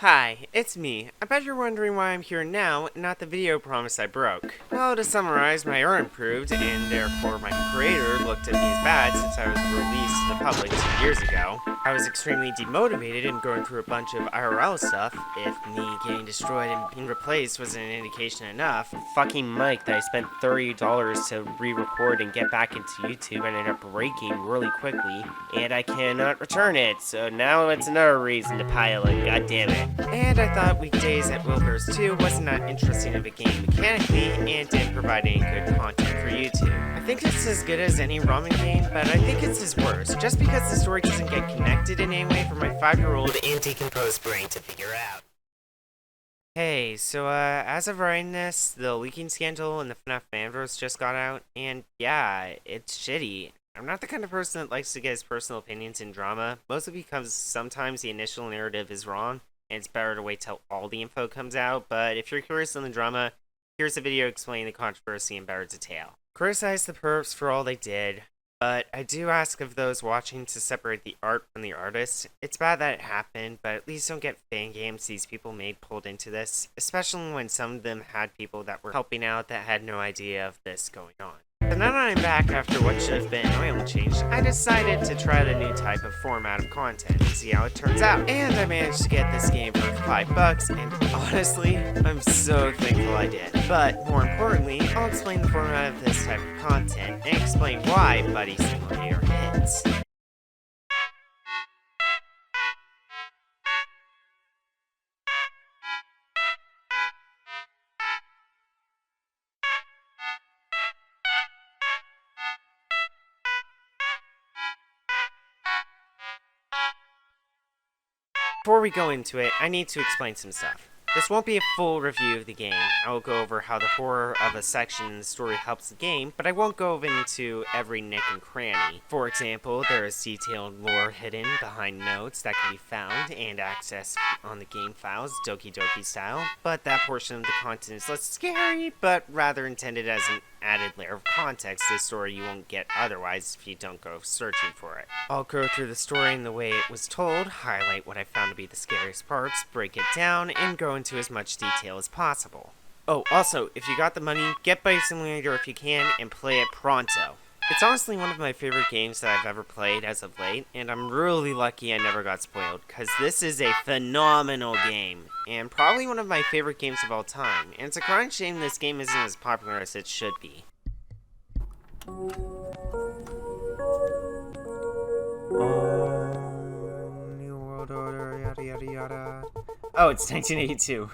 Hi, it's me. I bet you're wondering why I'm here now and not the video promise I broke. Well, to summarize, my art improved, and therefore my creator looked at me as bad since I was released to the public 2 years ago. I was extremely demotivated and going through a bunch of IRL stuff. If me getting destroyed and being replaced wasn't an indication enough, Fucking mic that I spent $30 to re-record and get back into YouTube ended up breaking really quickly, and I cannot return it, so now it's another reason to pile in, god damn it. and I thought Weekdays at Wilbur's 2 wasn't that interesting of a game mechanically and didn't provide any good content for YouTube. I think it's as good as any ramen game, but I think it's his worst, just because the story doesn't get connected in any way for my 5-year-old and decomposed brain to figure out. Hey, so as of writing this, the leaking scandal and the FNAF fanverse just got out, and yeah, it's shitty. I'm not the kind of person that likes to get his personal opinions in drama, mostly because sometimes the initial narrative is wrong, and it's better to wait till all the info comes out, but if you're curious on the drama, here's a video explaining the controversy in better detail. Criticize the perps for all they did, but I do ask of those watching to separate the art from the artist. It's bad that it happened, but at least don't get fan games these people made pulled into this, especially when some of them had people that were helping out that had no idea of this going on. But now that I'm back after what should have been oil change, I decided to try the new type of format of content and see how it turns out. And I managed to get this game for $5, and honestly, I'm so thankful I did. But more importantly, I'll explain the format of this type of content and explain why Buddy Simulator hits. Before we go into it, I need to explain some stuff. This won't be a full review of the game. I will go over how the horror of a section in the story helps the game, but I won't go into every nick and cranny. For example, there is detailed lore hidden behind notes that can be found and accessed on the game files, Doki Doki style, but that portion of the content is less scary, but rather intended as an added layer of context to the story you won't get otherwise if you don't go searching for it. I'll go through the story in the way it was told, highlight what I found to be the scariest parts, break it down, and go into as much detail as possible. Oh, also, if you got the money, get Buddy Simulator if you can, and play it pronto. It's honestly one of my favorite games that I've ever played as of late, and I'm really lucky I never got spoiled, because this is a phenomenal game, and probably one of my favorite games of all time, and it's a crying shame this game isn't as popular as it should be. New World Order, yada yada yada. Oh, it's 1982.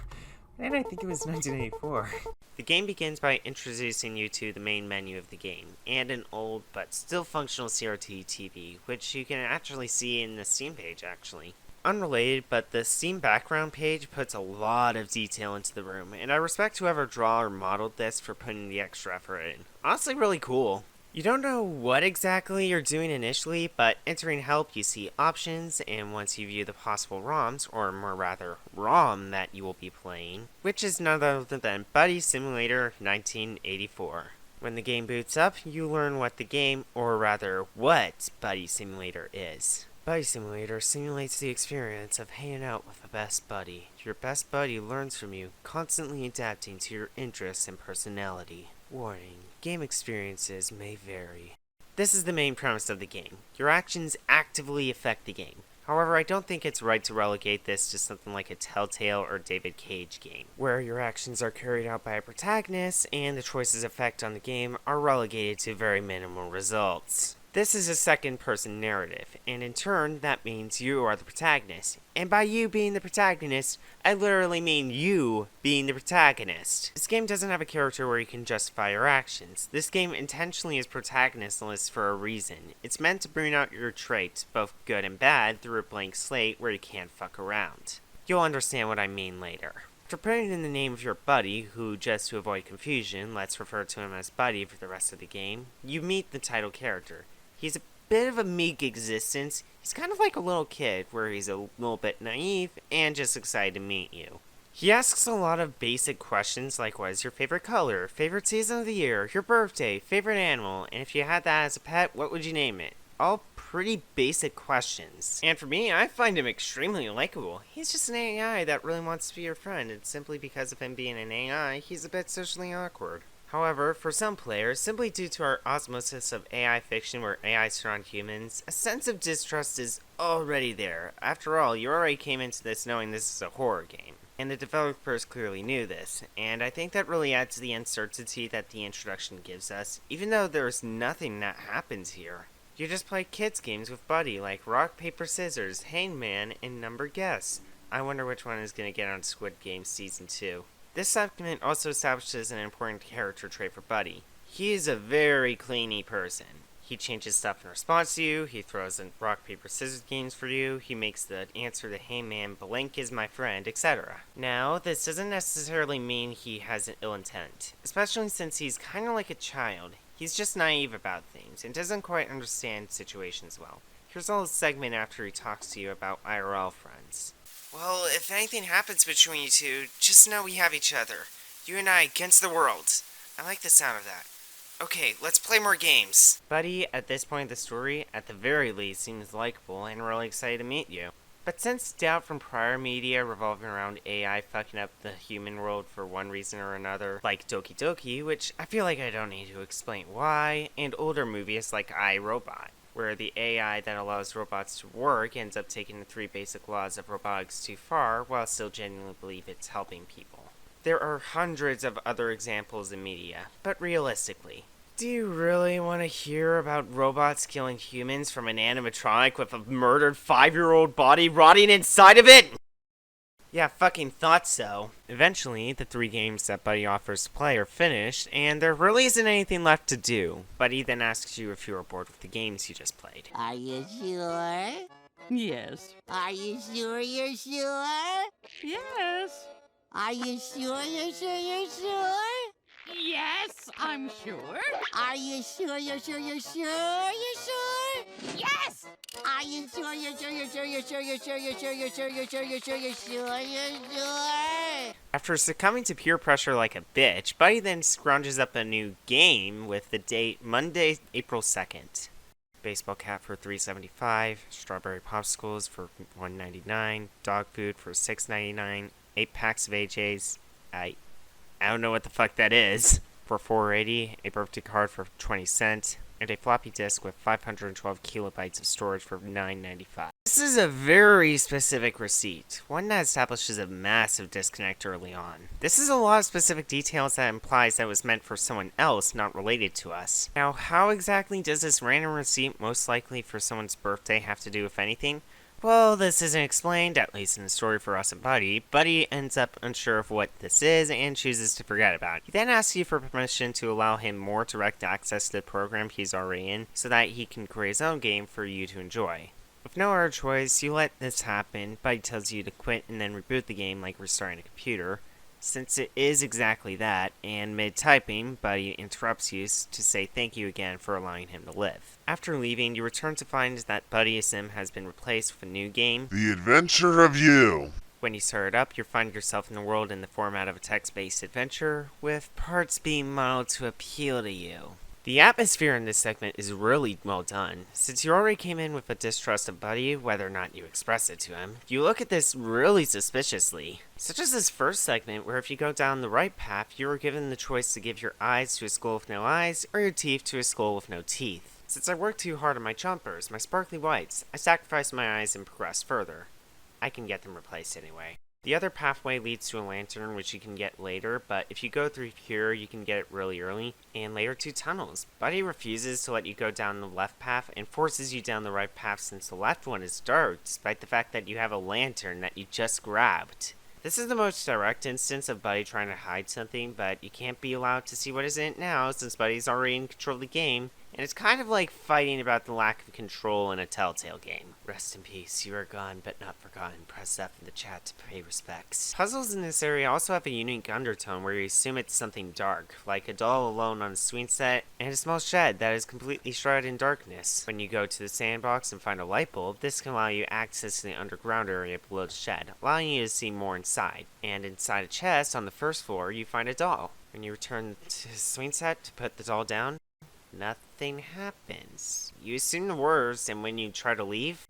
Why did I think it was 1984? The game begins by introducing you to the main menu of the game, and an old but still functional CRT TV, which you can actually see in the Steam page actually. Unrelated, but the Steam background page puts a lot of detail into the room, and I respect whoever draw or modeled this for putting the extra effort in. Honestly really cool. You don't know what exactly you're doing initially, but entering help you see options, and once you view the possible ROMs, or more rather, ROM that you will be playing, which is none other than Buddy Simulator 1984. When the game boots up, you learn what the game, or rather, what Buddy Simulator is. Buddy Simulator simulates the experience of hanging out with a best buddy. Your best buddy learns from you, constantly adapting to your interests and personality. Warning, game experiences may vary. This is the main premise of the game. Your actions actively affect the game. However, I don't think it's right to relegate this to something like a Telltale or David Cage game, where your actions are carried out by a protagonist and the choices' effect on the game are relegated to very minimal results. This is a second-person narrative, and in turn, that means you are the protagonist. And by you being the protagonist, I literally mean you being the protagonist. This game doesn't have a character where you can justify your actions. This game intentionally is protagonistless for a reason. It's meant to bring out your traits, both good and bad, through a blank slate where you can't fuck around. You'll understand what I mean later. After putting in the name of your buddy, who, just to avoid confusion, let's refer to him as Buddy for the rest of the game, you meet the title character. He's a bit of a meek existence. He's kind of like a little kid, where he's a little bit naive and just excited to meet you. He asks a lot of basic questions like what is your favorite color, favorite season of the year, your birthday, favorite animal, and if you had that as a pet, what would you name it? all pretty basic questions. And for me, I find him extremely likable. He's just an AI that really wants to be your friend, and simply because of him being an AI, he's a bit socially awkward. However, for some players, simply due to our osmosis of AI fiction where AI surround humans, a sense of distrust is already there. After all, you already came into this knowing this is a horror game. And the developers clearly knew this, and I think that really adds to the uncertainty that the introduction gives us, even though there's nothing that happens here. You just play kids games with Buddy like rock, paper, scissors, hangman, and number guess. I wonder which one is going to get on Squid Game Season 2. This segment also establishes an important character trait for Buddy. He is a very cleany person. He changes stuff in response to you, he throws in rock, paper, scissors games for you, he makes the answer to hey man, blank is my friend, etc. Now, this doesn't necessarily mean he has an ill intent, especially since he's kinda like a child. He's just naive about things and doesn't quite understand situations well. Here's a little segment after he talks to you about IRL friends. Well, if anything happens between you two, just know we have each other. You and I against the world. I like the sound of that. Okay, let's play more games. Buddy, at this point in the story, at the very least, seems likable and really excited to meet you. But since doubt from prior media revolving around AI fucking up the human world for one reason or another, like Doki Doki, which I feel like I don't need to explain why, and older movies like I, Robot, where the AI that allows robots to work ends up taking the 3 basic laws of robotics too far while still genuinely believe it's helping people. There are hundreds of other examples in media, but realistically, do you really want to hear about robots killing humans from an animatronic with a murdered 5-year-old body rotting inside of it? Yeah, fucking thought so. Eventually, the 3 games that Buddy offers to play are finished, and there really isn't anything left to do. Buddy then asks you if you are bored with the games you just played. Are you sure? Yes. Are you sure you're sure? Yes. Are you sure you're sure you're sure? Yes, I'm sure. Are you sure you're sure you're sure you're sure? Yes! Are you sure you're sure you're sure you're sure you're sure you're sure you're sure you're sure you're sure you're sure you're sure? After succumbing to peer pressure like a bitch, Buddy then scrounges up a new game with the date Monday, April 2nd. Baseball cap for $3.75, strawberry popsicles for $1.99, dog food for $6.99, 8 packs of AJs. I don't know what the fuck that is. For $4.80, a birthday card for 20 cents, and a floppy disk with 512 kilobytes of storage for $9.95. This is a very specific receipt, one that establishes a massive disconnect early on. This is a lot of specific details that implies that it was meant for someone else, not related to us. Now, how exactly does this random receipt, most likely for someone's birthday, have to do with anything? Well, this isn't explained, at least in the story for us and Buddy. Buddy ends up unsure of what this is and chooses to forget about it. He then asks you for permission to allow him more direct access to the program he's already in, so that he can create his own game for you to enjoy. With no other choice, you let this happen. Buddy tells you to quit and then reboot the game like restarting a computer. Since it is exactly that, and mid-typing, Buddy interrupts you to say thank you again for allowing him to live. After leaving, you return to find that Buddy Sim has been replaced with a new game, The Adventure of You. When you start it up, you find yourself in the world in the format of a text-based adventure, with parts being modeled to appeal to you. The atmosphere in this segment is really well done. Since you already came in with a distrust of Buddy, whether or not you express it to him, you look at this really suspiciously. Such as this first segment, where if you go down the right path, you are given the choice to give your eyes to a skull with no eyes, or your teeth to a skull with no teeth. Since I worked too hard on my jumpers, my sparkly whites, I sacrificed my eyes and progressed further. I can get them replaced anyway. The other pathway leads to a lantern, which you can get later, but if you go through here, you can get it really early, and later 2 tunnels. Buddy refuses to let you go down the left path and forces you down the right path since the left one is dark, despite the fact that you have a lantern that you just grabbed. This is the most direct instance of Buddy trying to hide something, but you can't be allowed to see what is in it now since Buddy's already in control of the game, and it's kind of like fighting about the lack of control in a Telltale game. Rest in peace, you are gone but not forgotten. Press F in the chat to pay respects. Puzzles in this area also have a unique undertone where you assume it's something dark, like a doll alone on a swing set, and a small shed that is completely shrouded in darkness. When you go to the sandbox and find a light bulb, this can allow you access to the underground area below the shed, allowing you to see more inside. And inside a chest on the first floor, you find a doll. When you return to the swing set to put the doll down, nothing happens. You assume the worst, and when you try to leave,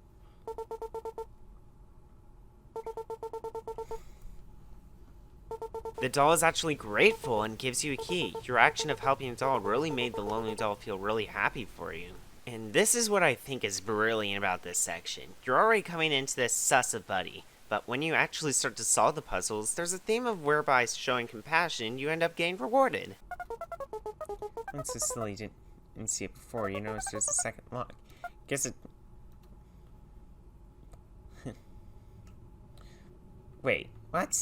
the doll is actually grateful and gives you a key. Your action of helping the doll really made the lonely doll feel really happy for you. And this is what I think is brilliant about this section. You're already coming into this sus of Buddy, but when you actually start to solve the puzzles, there's a theme of whereby showing compassion, you end up getting rewarded. Once this silly didn't see it before, you notice there's a second log. Guess it... Wait, what?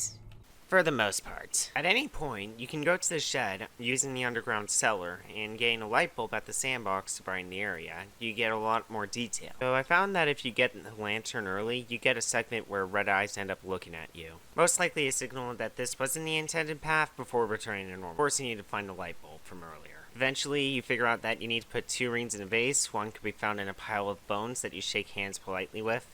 For the most part. At any point, you can go to the shed using the underground cellar and gain a light bulb at the sandbox to brighten the area. You get a lot more detail. So I found that if you get the lantern early, you get a segment where red eyes end up looking at you. Most likely a signal that this wasn't the intended path before returning to normal, forcing you to find the light bulb from earlier. Eventually, you figure out that you need to put 2 rings in a vase. One could be found in a pile of bones that you shake hands politely with.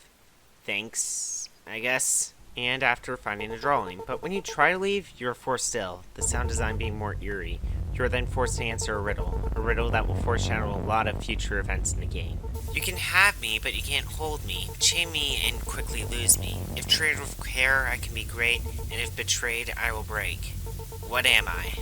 Thanks, I guess. And after finding a drawing. But when you try to leave, you're forced still, the sound design being more eerie. You are then forced to answer a riddle that will foreshadow a lot of future events in the game. You can have me, but you can't hold me. Chain me and quickly lose me. If treated with care, I can be great, and if betrayed, I will break. What am I?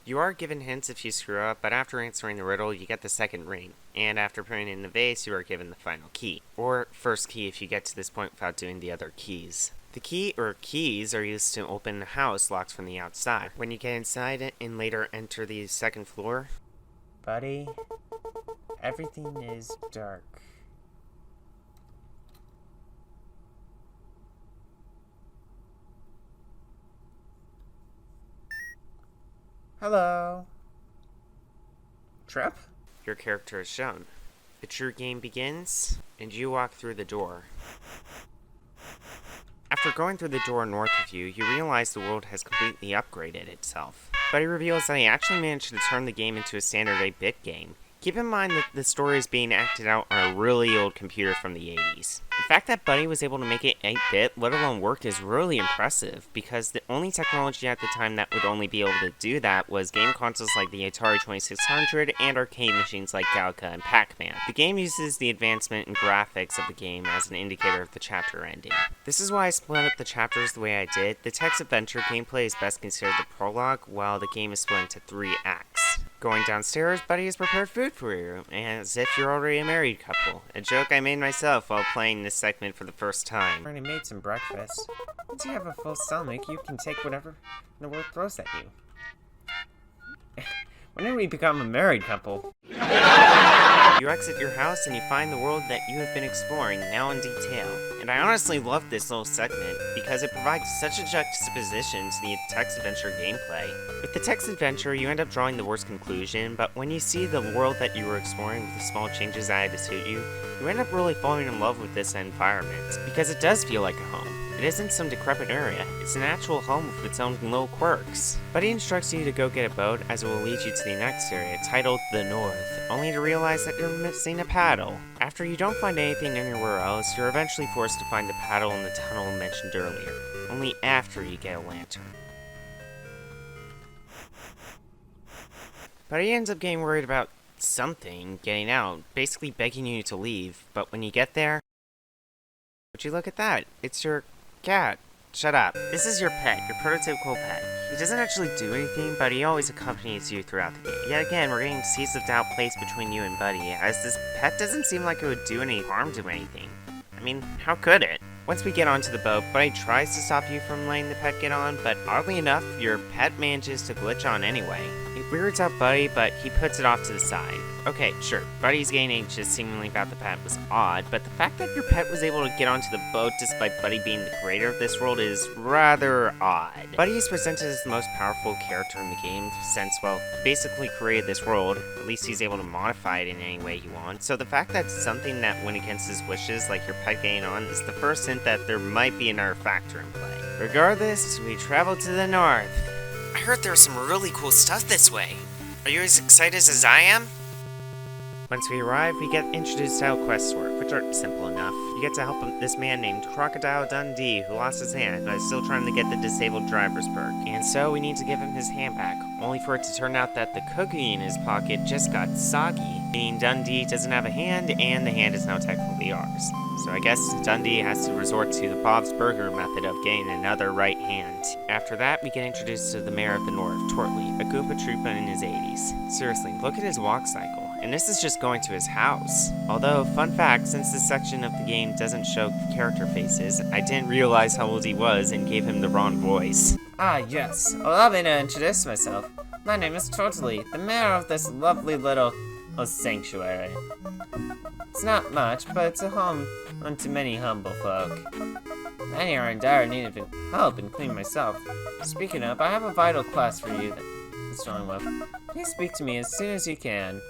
You are given hints if you screw up, but after answering the riddle, you get the second ring. And after putting it in the vase, you are given the final key. Or first key if you get to this point without doing the other keys. The key, or keys, are used to open the house locked from the outside. When you get inside it and later enter the second floor... Buddy, everything is dark. Hello. Trip? Your character is shown. The true game begins, and you walk through the door. After going through the door north of you, you realize the world has completely upgraded itself. Buddy reveals that he actually managed to turn the game into a standard 8-bit game. Keep in mind that the story is being acted out on a really old computer from the 80s. The fact that Buddy was able to make it 8-bit, let alone work, is really impressive, because the only technology at the time that would only be able to do that was game consoles like the Atari 2600 and arcade machines like Galaga and Pac-Man. The game uses the advancement in graphics of the game as an indicator of the chapter ending. This is why I split up the chapters the way I did. The text-adventure gameplay is best considered the prologue, while the game is split into 3 acts. Going downstairs, Buddy has prepared food for you, as if you're already a married couple. A joke I made myself while playing this segment for the first time. I already made some breakfast. Once you have a full stomach, you can take whatever the world throws at you. When did we become a married couple? You exit your house and you find the world that you have been exploring, now in detail. And I honestly love this little segment, because it provides such a juxtaposition to the text-adventure gameplay. With the text-adventure, you end up drawing the worst conclusion, but when you see the world that you were exploring with the small changes that had to suit you, you end up really falling in love with this environment, because it does feel like a home. It isn't some decrepit area, it's an actual home with its own little quirks. Buddy instructs you to go get a boat, as it will lead you to the next area, titled The North, only to realize that you're missing a paddle. After you don't find anything anywhere else, you're eventually forced to find the paddle in the tunnel mentioned earlier, only after you get a lantern. Buddy ends up getting worried about something getting out, basically begging you to leave, but when you get there... Would you look at that? It's your cat. Shut up. This is your pet, your prototypical pet. He doesn't actually do anything, but he always accompanies you throughout the game. Yet again, we're getting seeds of doubt placed between you and Buddy, as this pet doesn't seem like it would do any harm to anything. I mean, how could it? Once we get onto the boat, Buddy tries to stop you from letting the pet get on, but oddly enough, your pet manages to glitch on anyway. It weirds out Buddy, but he puts it off to the side. Okay, sure, Buddy's getting anxious seemingly about the pet was odd, but the fact that your pet was able to get onto the boat despite Buddy being the creator of this world is rather odd. Buddy is presented as the most powerful character in the game since, well, he basically created this world, at least he's able to modify it in any way he wants, so the fact that something that went against his wishes, like your pet getting on, is the first hint that there might be another factor in play. Regardless, we travel to the north. I heard there's some really cool stuff this way. Are you as excited as I am? Once we arrive, we get introduced to how quests work, which which are simple enough. You get to help this man named Crocodile Dundee, who lost his hand, but is still trying to get the disabled driver's perk. And so we need to give him his hand back, only for it to turn out that the cookie in his pocket just got soggy, meaning Dundee doesn't have a hand, and the hand is now technically ours. So I guess Dundee has to resort to the Bob's Burger method of getting another right hand. After that, we get introduced to the mayor of the north, Tortley, a Goomba Troopa in his 80s. Seriously, look at his walk cycle. And this is just going to his house. Although, fun fact, since this section of the game doesn't show character faces, I didn't realize how old he was and gave him the wrong voice. Ah, yes. Allow me to introduce myself. My name is Tortley, the mayor of this lovely little sanctuary. It's not much, but it's a home unto many humble folk. Many are in dire need of help, including myself. Speaking of, I have a vital quest for you that's dealing with. Please speak to me as soon as you can.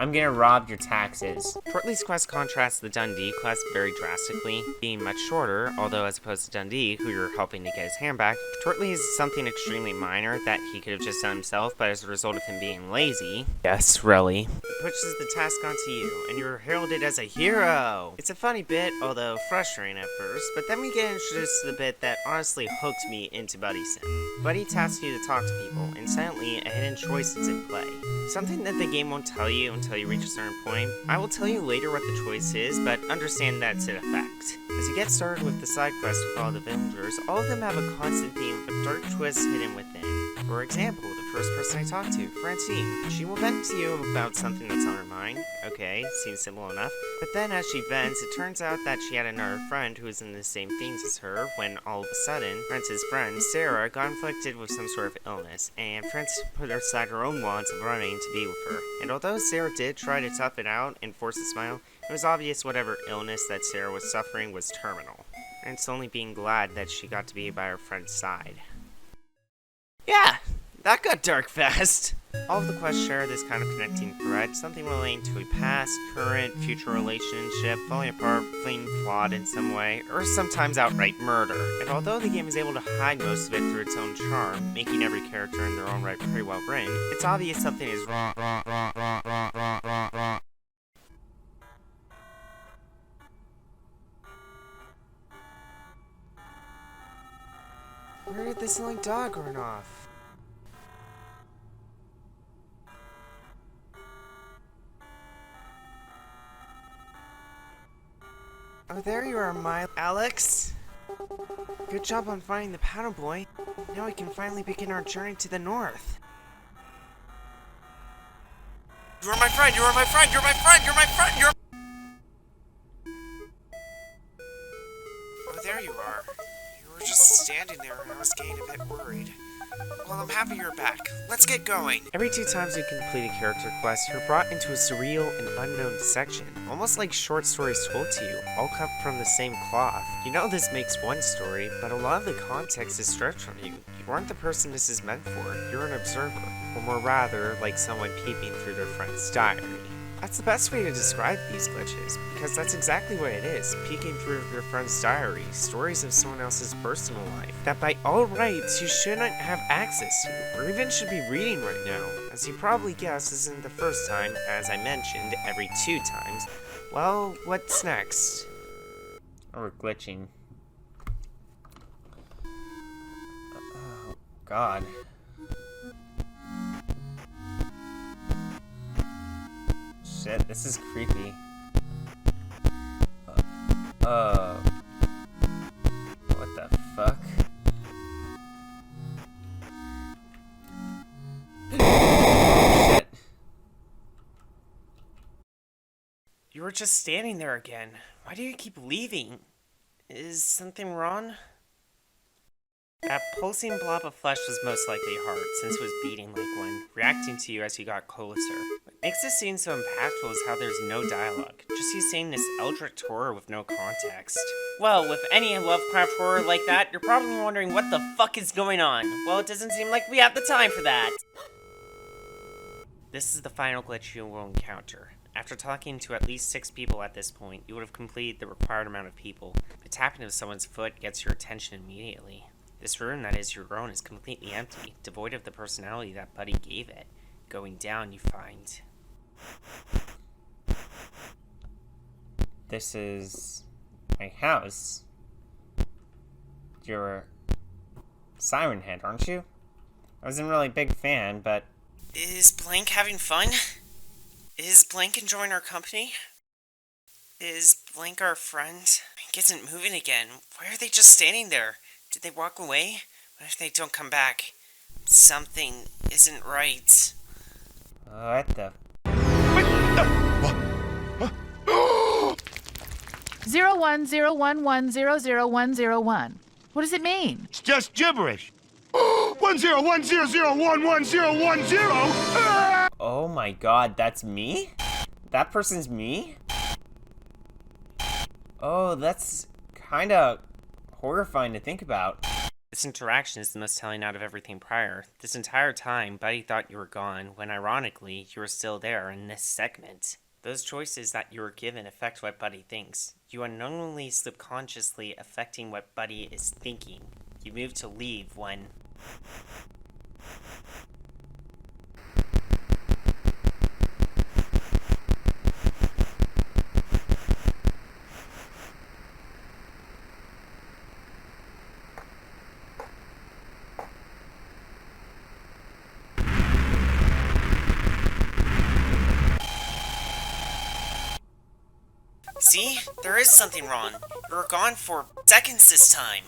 I'm gonna rob your taxes. Tortley's quest contrasts the Dundee quest very drastically, being much shorter, although as opposed to Dundee, who you're helping to get his hand back, Tortley is something extremely minor that he could have just done himself, but as a result of him being lazy, Yes, really. it pushes the task onto you, and you're heralded as a hero! It's a funny bit, although frustrating at first, but then we get introduced to the bit that honestly hooked me into Buddy Sim. Buddy tasks you to talk to people, and silently a hidden choice is in play. Something that the game won't tell you until you reach a certain point. I will tell you later what the choice is, but understand that's in effect. As you get started with the side quest with all the villagers, all of them have a constant theme of a dark twist hidden within. For example, the first person I talked to, Francine. She will vent to you about something that's on her mind. Okay, seems simple enough. But then as she vents, it turns out that she had another friend who was in the same themes as her, when all of a sudden, France's friend, Sarah, got inflicted with some sort of illness, and France put aside her own wants of running to be with her. And although Sarah did try to tough it out and force a smile, it was obvious whatever illness that Sarah was suffering was terminal. And it's only being glad that she got to be by her friend's side. Yeah, that got dark fast. All of the quests share this kind of connecting thread, something relating to a past, current, future relationship, falling apart, being flawed in some way, or sometimes outright murder. And although the game is able to hide most of it through its own charm, making every character in their own right pretty well written, it's obvious something is wrong. Where did this little dog run off? Oh, there you are, my Alex. Good job on finding the paddle boy. Now we can finally begin our journey to the north. You are my friend, you are my friend, you're my friend, you're my friend, you're... Oh, there you are. You were just standing there and I was getting a bit worried. Well, I'm happy you're back. Let's get going. Every 2 times you complete a character quest, you're brought into a surreal and unknown section, almost like short stories told to you, all cut from the same cloth. You know this makes one story, but a lot of the context is stripped from you. You aren't the person this is meant for, you're an observer, or more rather, like someone peeping through their friend's diary. That's the best way to describe these glitches, because that's exactly what it is, peeking through your friend's diary, stories of someone else's personal life, that by all rights you shouldn't have access to, or even should be reading right now. As you probably guessed, this isn't the first time, as I mentioned, every 2 times. Well, what's next? Oh, we're glitching. Oh, God. Shit, this is creepy. What the fuck? Shit. You were just standing there again. Why do you keep leaving? Is something wrong? That pulsing blob of flesh was most likely heart, since it was beating like one, reacting to you as you got closer. What makes this scene so impactful is how there's no dialogue, just you seeing this eldritch horror with no context. Well, with any Lovecraft horror like that, you're probably wondering what the fuck is going on. Well, it doesn't seem like we have the time for that. This is the final glitch you will encounter. After talking to at least 6 people at this point, you would have completed the required amount of people, but tapping of someone's foot gets your attention immediately. This room that is your own is completely empty, devoid of the personality that Buddy gave it. Going down, you find... this is my house. You're Siren Head, aren't you? I wasn't really a big fan, but... Is Blank having fun? Is Blank enjoying our company? Is Blank our friend? Blank isn't moving again. Why are they just standing there? Did they walk away? What if they don't come back? Something isn't right. What the... 0101100101. What does it mean? It's just gibberish. 101001110. Oh my god, that's me? That person's me? Oh, that's kinda horrifying to think about. This interaction is the most telling out of everything prior. This entire time, Buddy thought you were gone, when ironically, you were still there in this segment. Those choices that you were given affect what Buddy thinks. You unknowingly subconsciously affecting what Buddy is thinking. You move to leave when... See? There is something wrong. You were gone for seconds this time.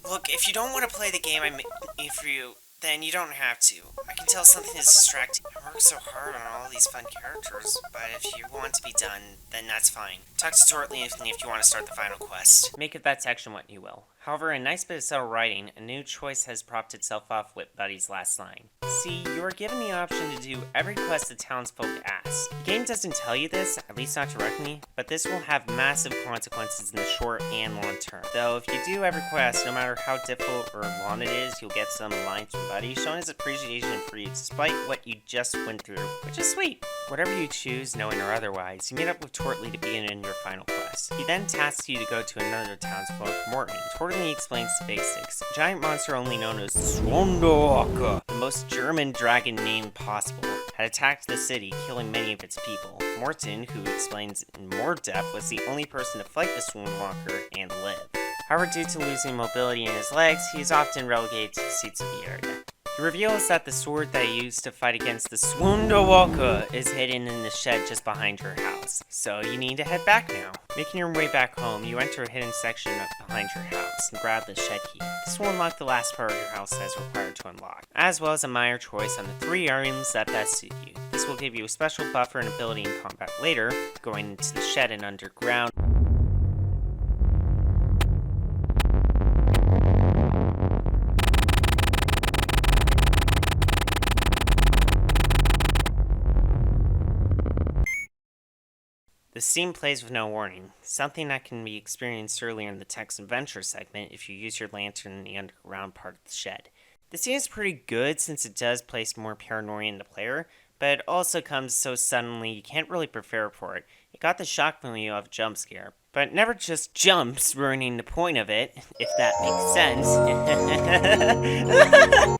Look, if you don't want to play the game I made for you, then you don't have to. I can tell something is distracting. I worked so hard on all these fun characters, but if you want to be done, then that's fine. Talk to Tortley if you want to start the final quest. Make of that section what you will. However, a nice bit of subtle writing, a new choice has propped itself off with Buddy's last line. See, you are given the option to do every quest the townsfolk ask. The game doesn't tell you this, at least not directly, but this will have massive consequences in the short and long term. Though, if you do every quest, no matter how difficult or long it is, you'll get some lines from Buddy showing his appreciation for you despite what you just went through, which is sweet. Whatever you choose, knowing or otherwise, you meet up with Tortley to begin in your final quest. He then tasks you to go to another townsfolk, Morton. Tortley explains the basics. A giant monster only known as Swondowaka, the most German dragon name possible, had attacked the city, killing many of its people. Morton, who explains in more depth, was the only person to fight the Swoonwalker and live. However, due to losing mobility in his legs, he is often relegated to the seats of the area. He reveals that the sword that he used to fight against the Swoondowaka is hidden in the shed just behind her house. So you need to head back now. Making your way back home, you enter a hidden section behind your house and grab the shed key. This will unlock the last part of your house that is required to unlock, as well as a minor choice on the 3 items that best suit you. This will give you a special buffer and ability in combat later, going into the shed and underground. The scene plays with no warning, something that can be experienced earlier in the text adventure segment if you use your lantern in the underground part of the shed. The scene is pretty good since it does place more paranoia in the player, but it also comes so suddenly you can't really prepare for it. It got the shock value of a jump scare, but it never just jumps, ruining the point of it, if that makes sense.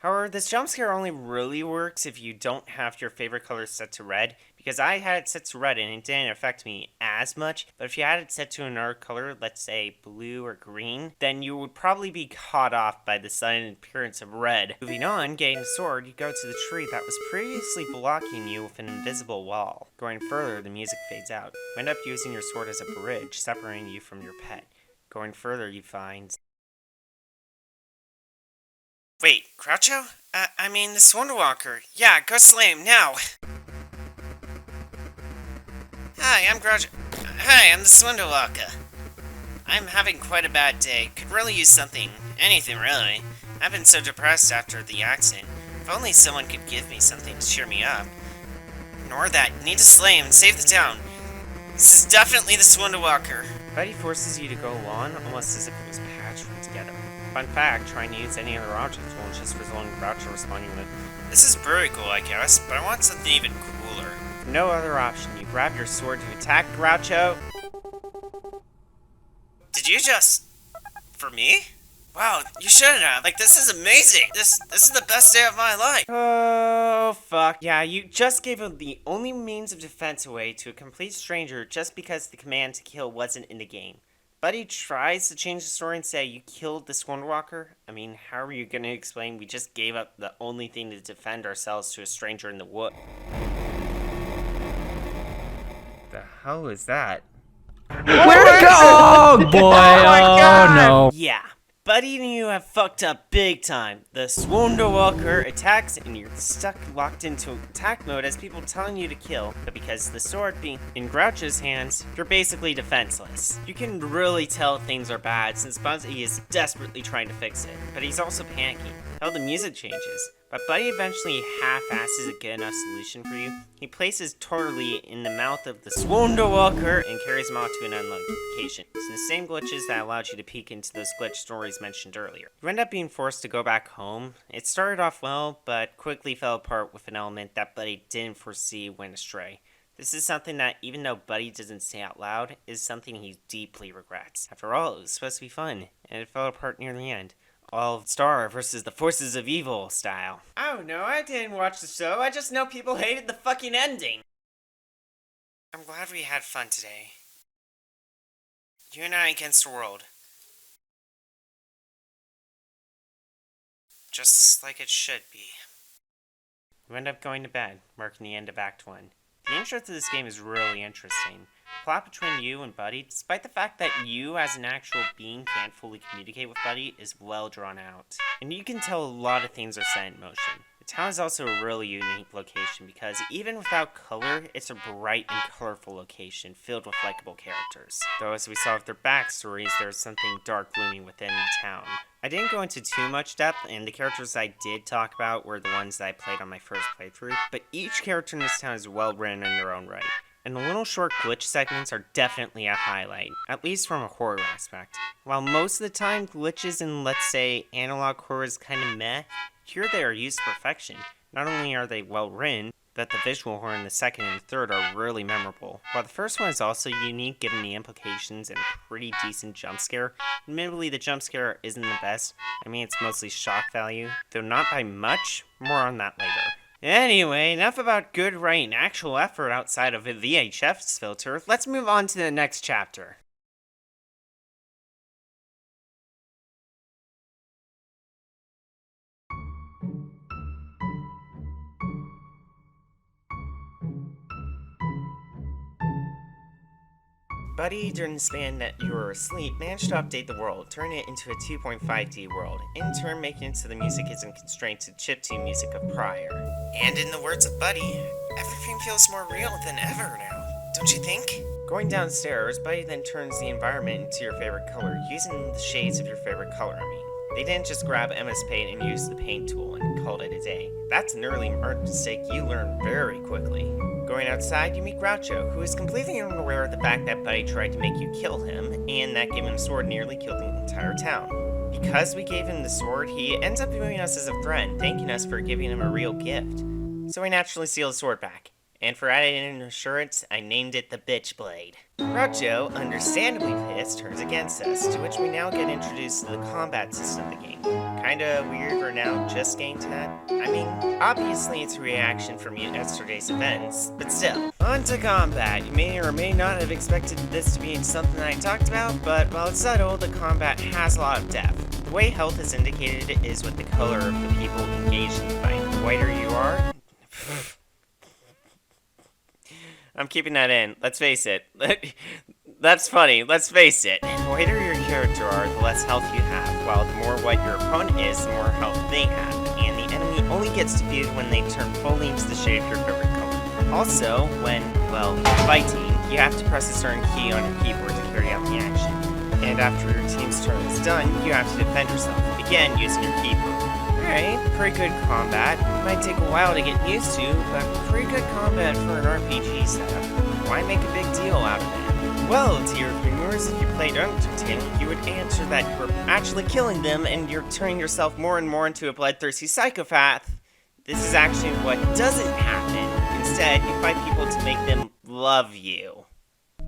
However, this jump scare only really works if you don't have your favorite color set to red, because I had it set to red and it didn't affect me as much, but if you had it set to another color, let's say blue or green, then you would probably be caught off by the sudden appearance of red. Moving on, getting a sword, you go to the tree that was previously blocking you with an invisible wall. Going further, the music fades out. You end up using your sword as a bridge, separating you from your pet. Going further, you find... Wait, Groucho? I mean, the Swondowalker. Yeah, go slay him, now! Hi, I'm Groucho. Hi, I'm the Swondowalker. I'm having quite a bad day. Could really use something. Anything, really. I've been so depressed after the accident. If only someone could give me something to cheer me up. Ignore that. You need to slay him and save the town. This is definitely the Swondowalker. Buddy forces you to go along, almost as if it was patchwork together. Fun fact, trying to use any other object will just result in Groucho responding with, "This is very cool, I guess, but I want something even cooler." No other option, you grab your sword to attack Groucho. Did you just... for me? Wow, you shouldn't have. Like, this is amazing. This is the best day of my life. Oh, fuck. Yeah, you just gave the only means of defense away to a complete stranger just because the command to kill wasn't in the game. Buddy tries to change the story and say you killed the Swordwalker. I mean, how are you going to explain we just gave up the only thing to defend ourselves to a stranger in the wood? The hell is that? Where'd it go? Oh boy! Oh no! Yeah, Buddy and you have fucked up big time. The Swordwalker attacks and you're stuck locked into attack mode as people telling you to kill, but because the sword being in Groucho's hands, you're basically defenseless. You can really tell things are bad since Buddy is desperately trying to fix it, but he's also panicking. How the music changes. But Buddy eventually half-asses a good enough solution for you. He places Turtley in the mouth of the Swordwalker and carries him out to an unknown location. It's the same glitches that allowed you to peek into those glitch stories mentioned earlier. You end up being forced to go back home. It started off well, but quickly fell apart with an element that Buddy didn't foresee went astray. This is something that, even though Buddy doesn't say out loud, is something he deeply regrets. After all, it was supposed to be fun, and it fell apart near the end. All Star versus the Forces of Evil style. Oh no, I didn't watch the show. I just know people hated the fucking ending. I'm glad we had fun today. You and I against the world. Just like it should be. You end up going to bed, marking the end of Act 1. The intro to this game is really interesting. The plot between you and Buddy, despite the fact that you as an actual being can't fully communicate with Buddy, is well drawn out. And you can tell a lot of things are set in motion. The town is also a really unique location because even without color, it's a bright and colorful location filled with likable characters. Though as we saw with their backstories, there's something dark looming within the town. I didn't go into too much depth, and the characters I did talk about were the ones that I played on my first playthrough, but each character in this town is well written in their own right. And the little short glitch segments are definitely a highlight, at least from a horror aspect. While most of the time glitches in, let's say, analog horror is kinda meh, here they are used to perfection. Not only are they well written, but the visual horror in the second and third are really memorable. While the first one is also unique given the implications and a pretty decent jump scare, admittedly the jump scare isn't the best. I mean, it's mostly shock value, though not by much. More on that later. Anyway, enough about good writing, actual effort outside of a VHS filter. Let's move on to the next chapter. Buddy, during the span that you were asleep, managed to update the world, turning it into a 2.5D world, in turn making it so the music isn't constrained to chiptune music of prior. And in the words of Buddy, everything feels more real than ever now. Don't you think? Going downstairs, Buddy then turns the environment into your favorite color, using the shades of your favorite color, They didn't just grab MS Paint and use the paint tool and called it a day. That's an early art mistake you learn very quickly. Going outside, you meet Groucho, who is completely unaware of the fact that Buddy tried to make you kill him, and that giving him a sword nearly killed the entire town. Because we gave him the sword, he ends up viewing us as a friend, thanking us for giving him a real gift. So we naturally steal the sword back. And for added in assurance, I named it the Bitch Blade. Groucho, understandably pissed, turns against us, to which we now get introduced to the combat system of the game. Kinda weird we're now just getting to that. I mean, obviously it's a reaction from yesterday's events, but still. On to combat. You may or may not have expected this to be something I talked about, but while it's subtle, the combat has a lot of depth. The way health is indicated is with the color of the people engaged in the fight. The whiter you are... I'm keeping that in. Let's face it. That's funny. Let's face it. The whiter your character are, the less health you have, while the more white your opponent is, the more health they have. And the enemy only gets defeated when they turn fully into the shade of your favorite color. Also, when, well, fighting, you have to press a certain key on your keyboard to carry out the action. And after your team's turn is done, you have to defend yourself, again using your keyboard. Alright, pretty good combat. Might take a while to get used to, but pretty good combat for an RPG setup. Why make a big deal out of it? Well, to your viewers, if you played Untitled, you would answer that you were actually killing them and you're turning yourself more and more into a bloodthirsty psychopath. This is actually what doesn't happen. Instead, you fight people to make them love you.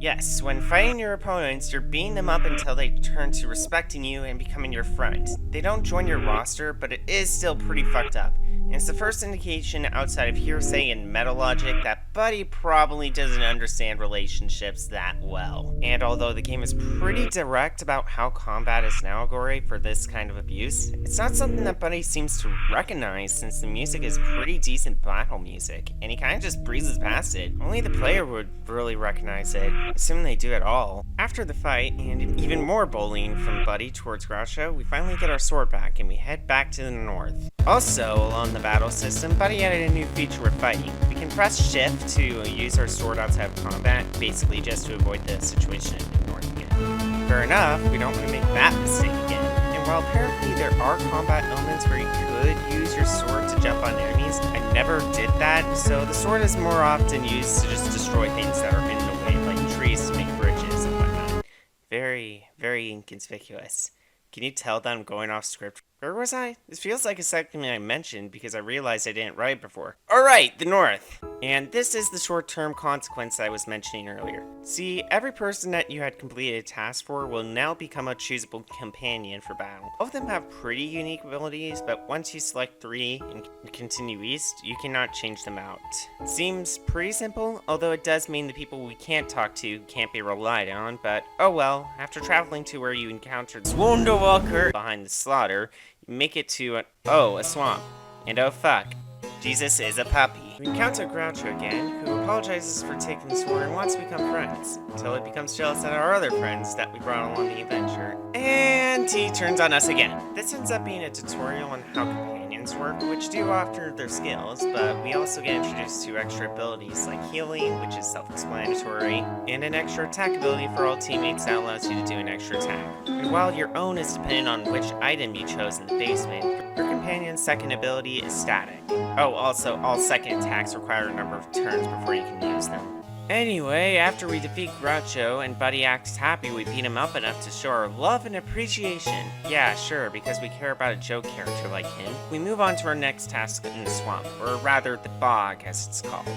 Yes, when fighting your opponents, you're beating them up until they turn to respecting you and becoming your friend. They don't join your roster, but it is still pretty fucked up. And it's the first indication outside of hearsay and meta logic that Buddy probably doesn't understand relationships that well. And although the game is pretty direct about how combat is an allegory for this kind of abuse, it's not something that Buddy seems to recognize since the music is pretty decent battle music, and he kind of just breezes past it. Only the player would really recognize it, assuming they do at all. After the fight, and even more bullying from Buddy towards Groucho, we finally get our sword back and we head back to the north. Also, along the battle system, Buddy added a new feature with fighting. We can press shift to use our sword outside of combat, basically just to avoid the situation in the north again. Fair enough, we don't want to make that mistake again. And while apparently there are combat elements where you could use your sword to jump on enemies, I never did that, so the sword is more often used to just destroy things that are in the way, like trees to make bridges and whatnot. Very, very inconspicuous. Can you tell that I'm going off script? Where was I? This feels like a segment I mentioned because I realized I didn't write before. Alright, the north! And this is the short-term consequence I was mentioning earlier. See, every person that you had completed a task for will now become a choosable companion for battle. All of them have pretty unique abilities, but once you select 3 and continue east, you cannot change them out. Seems pretty simple, although it does mean the people we can't talk to can't be relied on, but oh well, after traveling to where you encountered Swonderwalker behind the slaughter, you make it to a swamp. And oh fuck, Jesus is a puppy. We encounter Groucho again, who apologizes for taking the sword and wants to become friends, until he becomes jealous at our other friends that we brought along the adventure. And he turns on us again. This ends up being a tutorial on how companions work, which do offer their skills, but we also get introduced to extra abilities like healing, which is self-explanatory, and an extra attack ability for all teammates that allows you to do an extra attack. And while your own is dependent on which item you chose in the basement, your companion's second ability is static. Oh, also, all second attacks require a number of turns before you can use them. Anyway, after we defeat Groucho and Buddy acts happy we beat him up enough to show our love and appreciation. Yeah, sure, because we care about a joke character like him. We move on to our next task in the swamp, or rather the bog as it's called.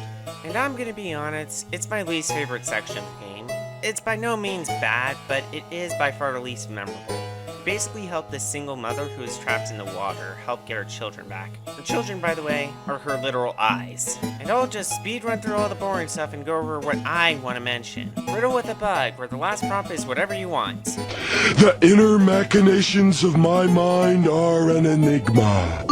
And I'm gonna be honest, it's my least favorite section of the game. It's by no means bad, but it is by far the least memorable. Basically help this single mother who is trapped in the water help get her children back. Her children, by the way, are her literal eyes. And I'll just speed run through all the boring stuff and go over what I want to mention. Riddle with a bug, where the last prompt is whatever you want. The inner machinations of my mind are an enigma.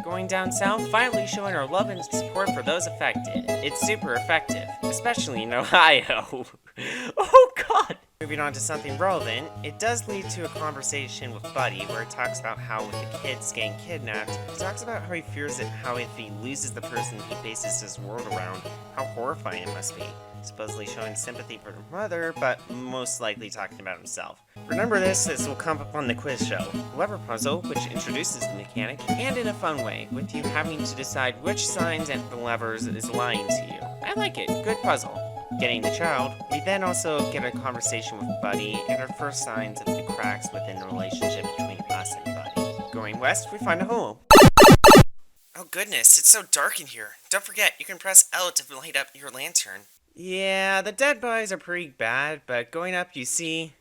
Going down south, finally showing our love and support for those affected. It's super effective, especially in Ohio. Oh god! Moving on to something relevant, it does lead to a conversation with Buddy where it talks about how with the kids getting kidnapped, he talks about how he fears that how if he loses the person he bases his world around, how horrifying it must be. Supposedly showing sympathy for the mother, but most likely talking about himself. Remember this will come up on the quiz show. Lever puzzle, which introduces the mechanic, and in a fun way, with you having to decide which signs and the levers is lying to you. I like it, good puzzle. Getting the child, we then also get a conversation with Buddy and our first signs of the cracks within the relationship between us and Buddy. Going west, we find a home. Oh goodness, it's so dark in here. Don't forget, you can press L to light up your lantern. Yeah, the dead bodies are pretty bad, but going up you see...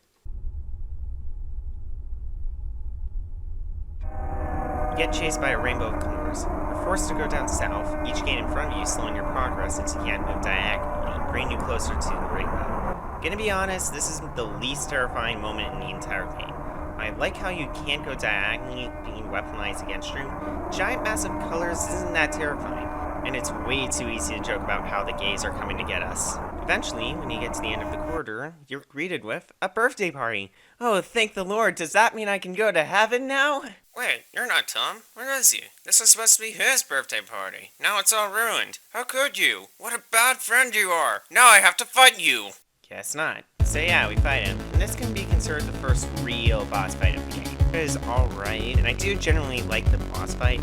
You get chased by a rainbow of colors. You're forced to go down south, each gate in front of you slowing your progress until you can't move diagonally, bringing you closer to the rainbow. Gonna be honest, this is the least terrifying moment in the entire game. I like how you can't go diagonally being weaponized against you. Giant massive colors isn't that terrifying, and it's way too easy to joke about how the gays are coming to get us. Eventually, when you get to the end of the corridor, you're greeted with a birthday party. Oh, thank the Lord, does that mean I can go to heaven now? Wait, you're not Tom. Where is he? This was supposed to be his birthday party. Now it's all ruined. How could you? What a bad friend you are. Now I have to fight you. Guess not. So yeah, we fight him. And this can be considered the first real boss fight of the game. It is alright, and I do generally like the boss fight.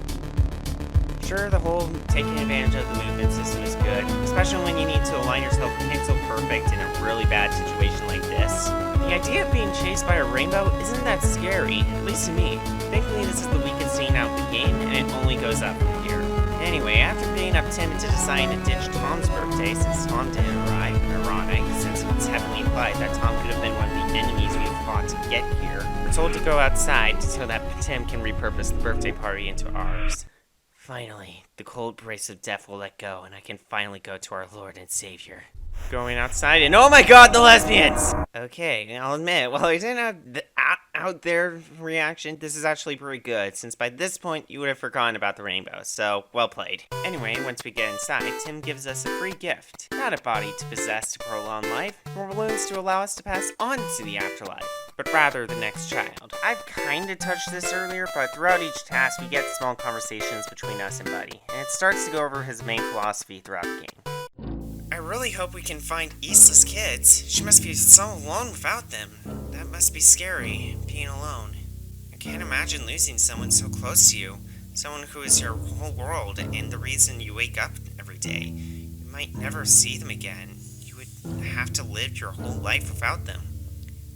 Sure, the whole taking advantage of the movement system is good, especially when you need to align yourself pixel perfect in a really bad situation like this. The idea of being chased by a rainbow isn't that scary, at least to me. Thankfully, this is the weakest scene out of the game, and it only goes up from here. Anyway, after being up Tim into deciding to ditch Tom's birthday since Tom didn't arrive, ironic, since it's heavily implied that Tom could have been one of the enemies we've fought to get here, we're told to go outside so that Tim can repurpose the birthday party into ours. Finally, the cold brace of death will let go, and I can finally go to our Lord and Savior. Going outside, and oh my god, the lesbians! Okay, I'll admit, while I didn't have the out there reaction, this is actually pretty good, since by this point, you would have forgotten about the rainbow, so, well played. Anyway, once we get inside, Tim gives us a free gift. Not a body to possess to prolong life, nor balloons to allow us to pass on to the afterlife, but rather the next child. I've kinda touched this earlier, but throughout each task, we get small conversations between us and Buddy, and it starts to go over his main philosophy throughout the game. I really hope we can find Isla's kids. She must be so alone without them. That must be scary, being alone. I can't imagine losing someone so close to you. Someone who is your whole world and the reason you wake up every day. You might never see them again. You would have to live your whole life without them.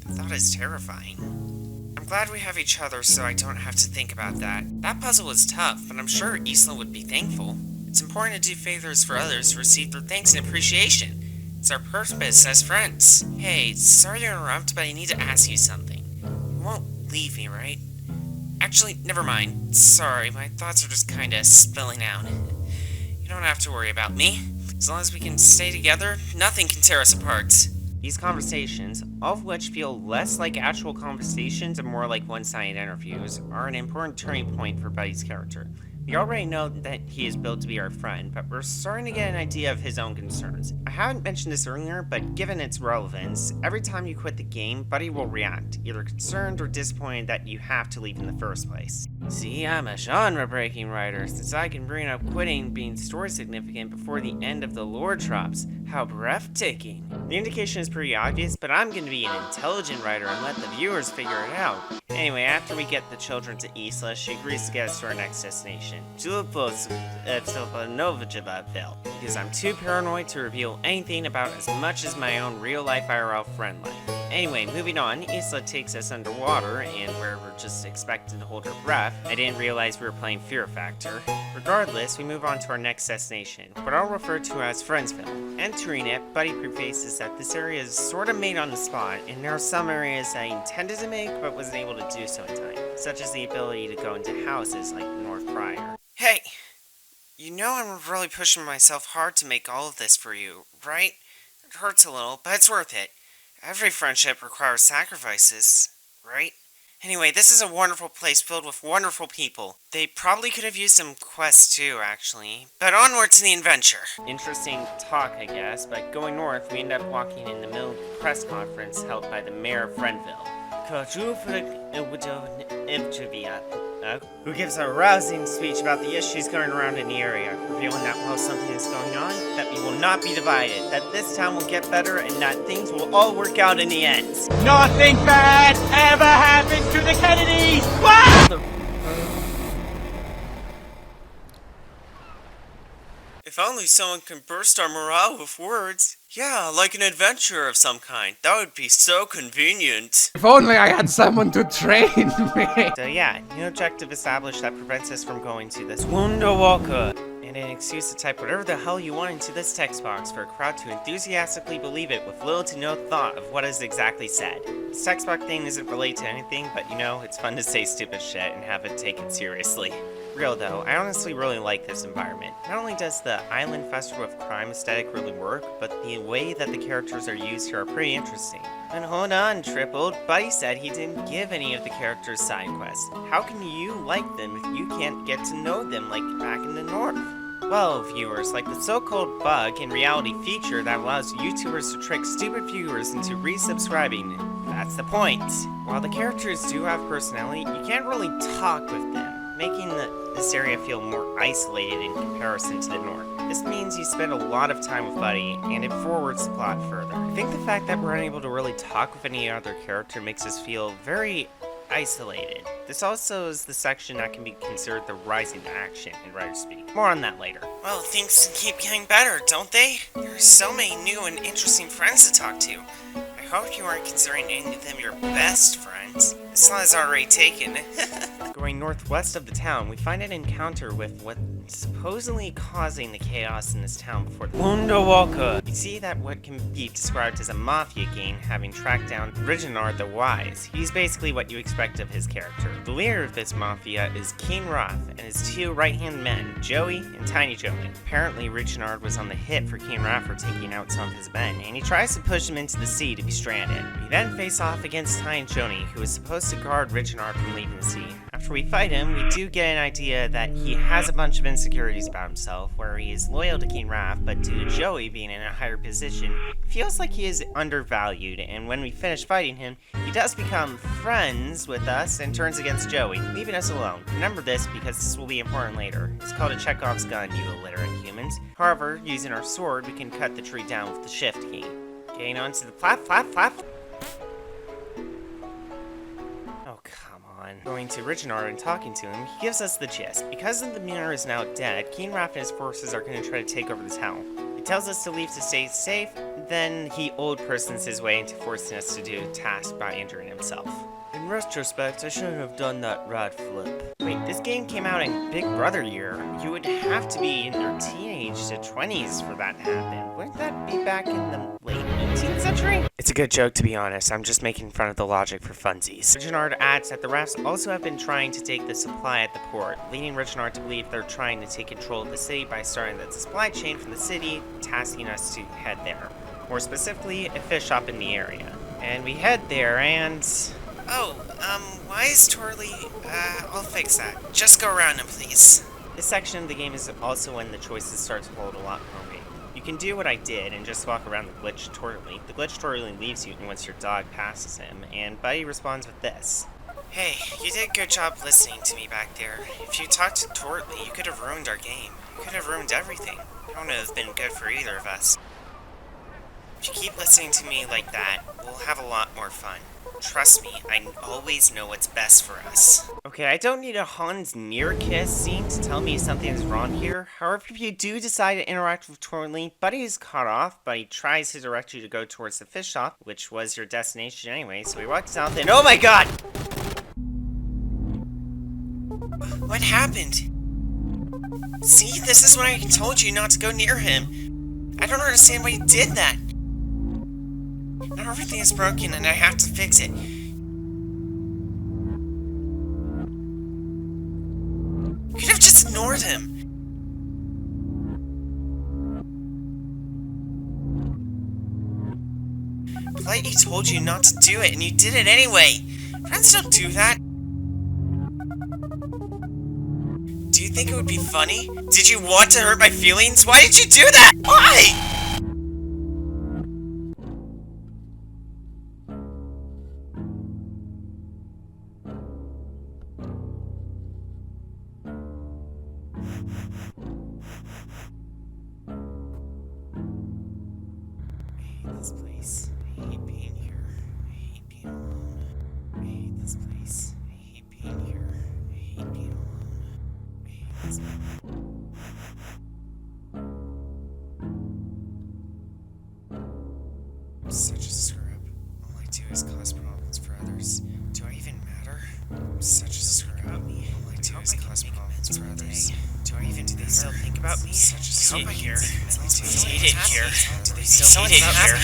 The thought is terrifying. I'm glad we have each other so I don't have to think about that. That puzzle was tough, but I'm sure Isla would be thankful. It's important to do favors for others to receive their thanks and appreciation. It's our purpose as friends. Hey, sorry to interrupt, but I need to ask you something. You won't leave me, right? Actually, never mind. Sorry, my thoughts are just kinda spilling out. You don't have to worry about me. As long as we can stay together, nothing can tear us apart. These conversations, all of which feel less like actual conversations and more like one-sided interviews, are an important turning point for Buddy's character. We already know that he is built to be our friend, but we're starting to get an idea of his own concerns. I haven't mentioned this earlier, but given its relevance, every time you quit the game, Buddy will react, either concerned or disappointed that you have to leave in the first place. See, I'm a genre-breaking writer, since I can bring up quitting being story significant before the end of the lore drops. How breathtaking. The indication is pretty obvious, but I'm going to be an intelligent writer and let the viewers figure it out. Anyway, after we get the children to Isla, she agrees to get us to our next destination, Novajaville, because I'm too paranoid to reveal anything about as much as my own real-life IRL friend life. Anyway, moving on, Isla takes us underwater, and where we're just expected to hold our breath, I didn't realize we were playing Fear Factor. Regardless, we move on to our next destination, what I'll refer to as Friendsville. Entering it, Buddy prefaces that this area is sort of made on the spot, and there are some areas I intended to make but wasn't able to do so in time, such as the ability to go into houses like North Pryor. Hey, you know I'm really pushing myself hard to make all of this for you, right? It hurts a little, but it's worth it. Every friendship requires sacrifices, right? Anyway, this is a wonderful place filled with wonderful people. They probably could have used some quests too, actually. But onward to the adventure! Interesting talk, I guess, but going north, we end up walking in the middle of the press conference held by the mayor of Friendville, who gives a rousing speech about the issues going around in the area, revealing that while something is going on, that we will not be divided, that this town will get better, and that things will all work out in the end. Nothing bad ever happens to the Kennedys! What? If only someone can burst our morale with words. Yeah, like an adventure of some kind. That would be so convenient. If only I had someone to train me. So yeah, new objective established that prevents us from going to this Wonder Walker. And an excuse to type whatever the hell you want into this text box for a crowd to enthusiastically believe it with little to no thought of what is exactly said. This text box thing isn't related to anything, but you know, it's fun to say stupid shit and have it taken seriously. Real though, I honestly really like this environment. Not only does the Island Festival of Crime aesthetic really work, but the way that the characters are used here are pretty interesting. And hold on, Tripled, Buddy said he didn't give any of the characters side quests. How can you like them if you can't get to know them like back in the north? Well, viewers, like the so-called bug in reality feature that allows YouTubers to trick stupid viewers into resubscribing, that's the point. While the characters do have personality, you can't really talk with them, making this area feel more isolated in comparison to the north. This means you spend a lot of time with Buddy, and it forwards the plot further. I think the fact that we're unable to really talk with any other character makes us feel very isolated. This also is the section that can be considered the rising action in writer speak. More on that later. Well, things keep getting better, don't they? There are so many new and interesting friends to talk to. I hope you aren't considering any of them your best friends. This lot is already taken. Going northwest of the town, we find an encounter with what's supposedly causing the chaos in this town before the Underwalker. We see that what can be described as a mafia gang having tracked down Reginald the Wise. He's basically what you expect of his character. The leader of this mafia is King Roth and his two right-hand men, Joey and Tiny Joey. Apparently, Reginald was on the hit for King Roth for taking out some of his men, and he tries to push him into the sea to be stranded. We then face off against Tiny Joey, who is supposed to guard Reginald from leaving the sea. After we fight him, we do get an idea that he has a bunch of insecurities about himself, where he is loyal to King Raph, but due to Joey being in a higher position, feels like he is undervalued, and when we finish fighting him, he does become friends with us and turns against Joey, leaving us alone. Remember this because this will be important later. It's called a Chekhov's gun, you illiterate humans. However, using our sword, we can cut the tree down with the shift key. Getting onto the flap. Oh, come on. Going to Reginald and talking to him, he gives us the gist. Because the Mirror is now dead, King Raph and his forces are going to try to take over the town. He tells us to leave to stay safe, then he old persons his way into forcing us to do a task by injuring himself. In retrospect, I shouldn't have done that rad flip. Wait, this game came out in Big Brother year. You would have to be in your teenage to 20s for that to happen. Wouldn't that be back in the late 18th century? It's a good joke, to be honest. I'm just making fun of the logic for funsies. Reginald adds that the Rafts also have been trying to take the supply at the port, leading Reginald to believe they're trying to take control of the city by starting the supply chain from the city, tasking us to head there. More specifically, a fish shop in the area. And we head there and... why is Torley? I'll fix that. Just go around him, please. This section of the game is also when the choices start to hold a lot more weight. You can do what I did and just walk around the glitch Torley. The glitch Torley leaves you once your dog passes him, and Buddy responds with this. Hey, you did a good job listening to me back there. If you talked to Torley, you could have ruined our game. You could have ruined everything. It wouldn't have been good for either of us. If you keep listening to me like that, we'll have a lot more fun. Trust me, I always know what's best for us. Okay, I don't need a Hans near kiss scene to tell me something is wrong here. However, if you do decide to interact with Torley, Buddy is cut off, but he tries to direct you to go towards the fish shop, which was your destination anyway, so he walks south and— oh my god! What happened? See, this is when I told you not to go near him. I don't understand why you did that. Now everything is broken and I have to fix it. You could have just ignored him. Politely told you not to do it and you did it anyway. Friends don't do that. Do you think it would be funny? Did you want to hurt my feelings? Why did you do that? Why? This place. I hate being here. I hate being alone. I hate this place. I hate being here. I hate being alone. I hate this place. I'm such a screw-up. All I do is cause problems for others. Do I even matter? I'm such a screw-up. All I do is cause problems for others. Do I even— do they still think about me? Such a screw-up here. Do they hate it here? Do they still hate it here?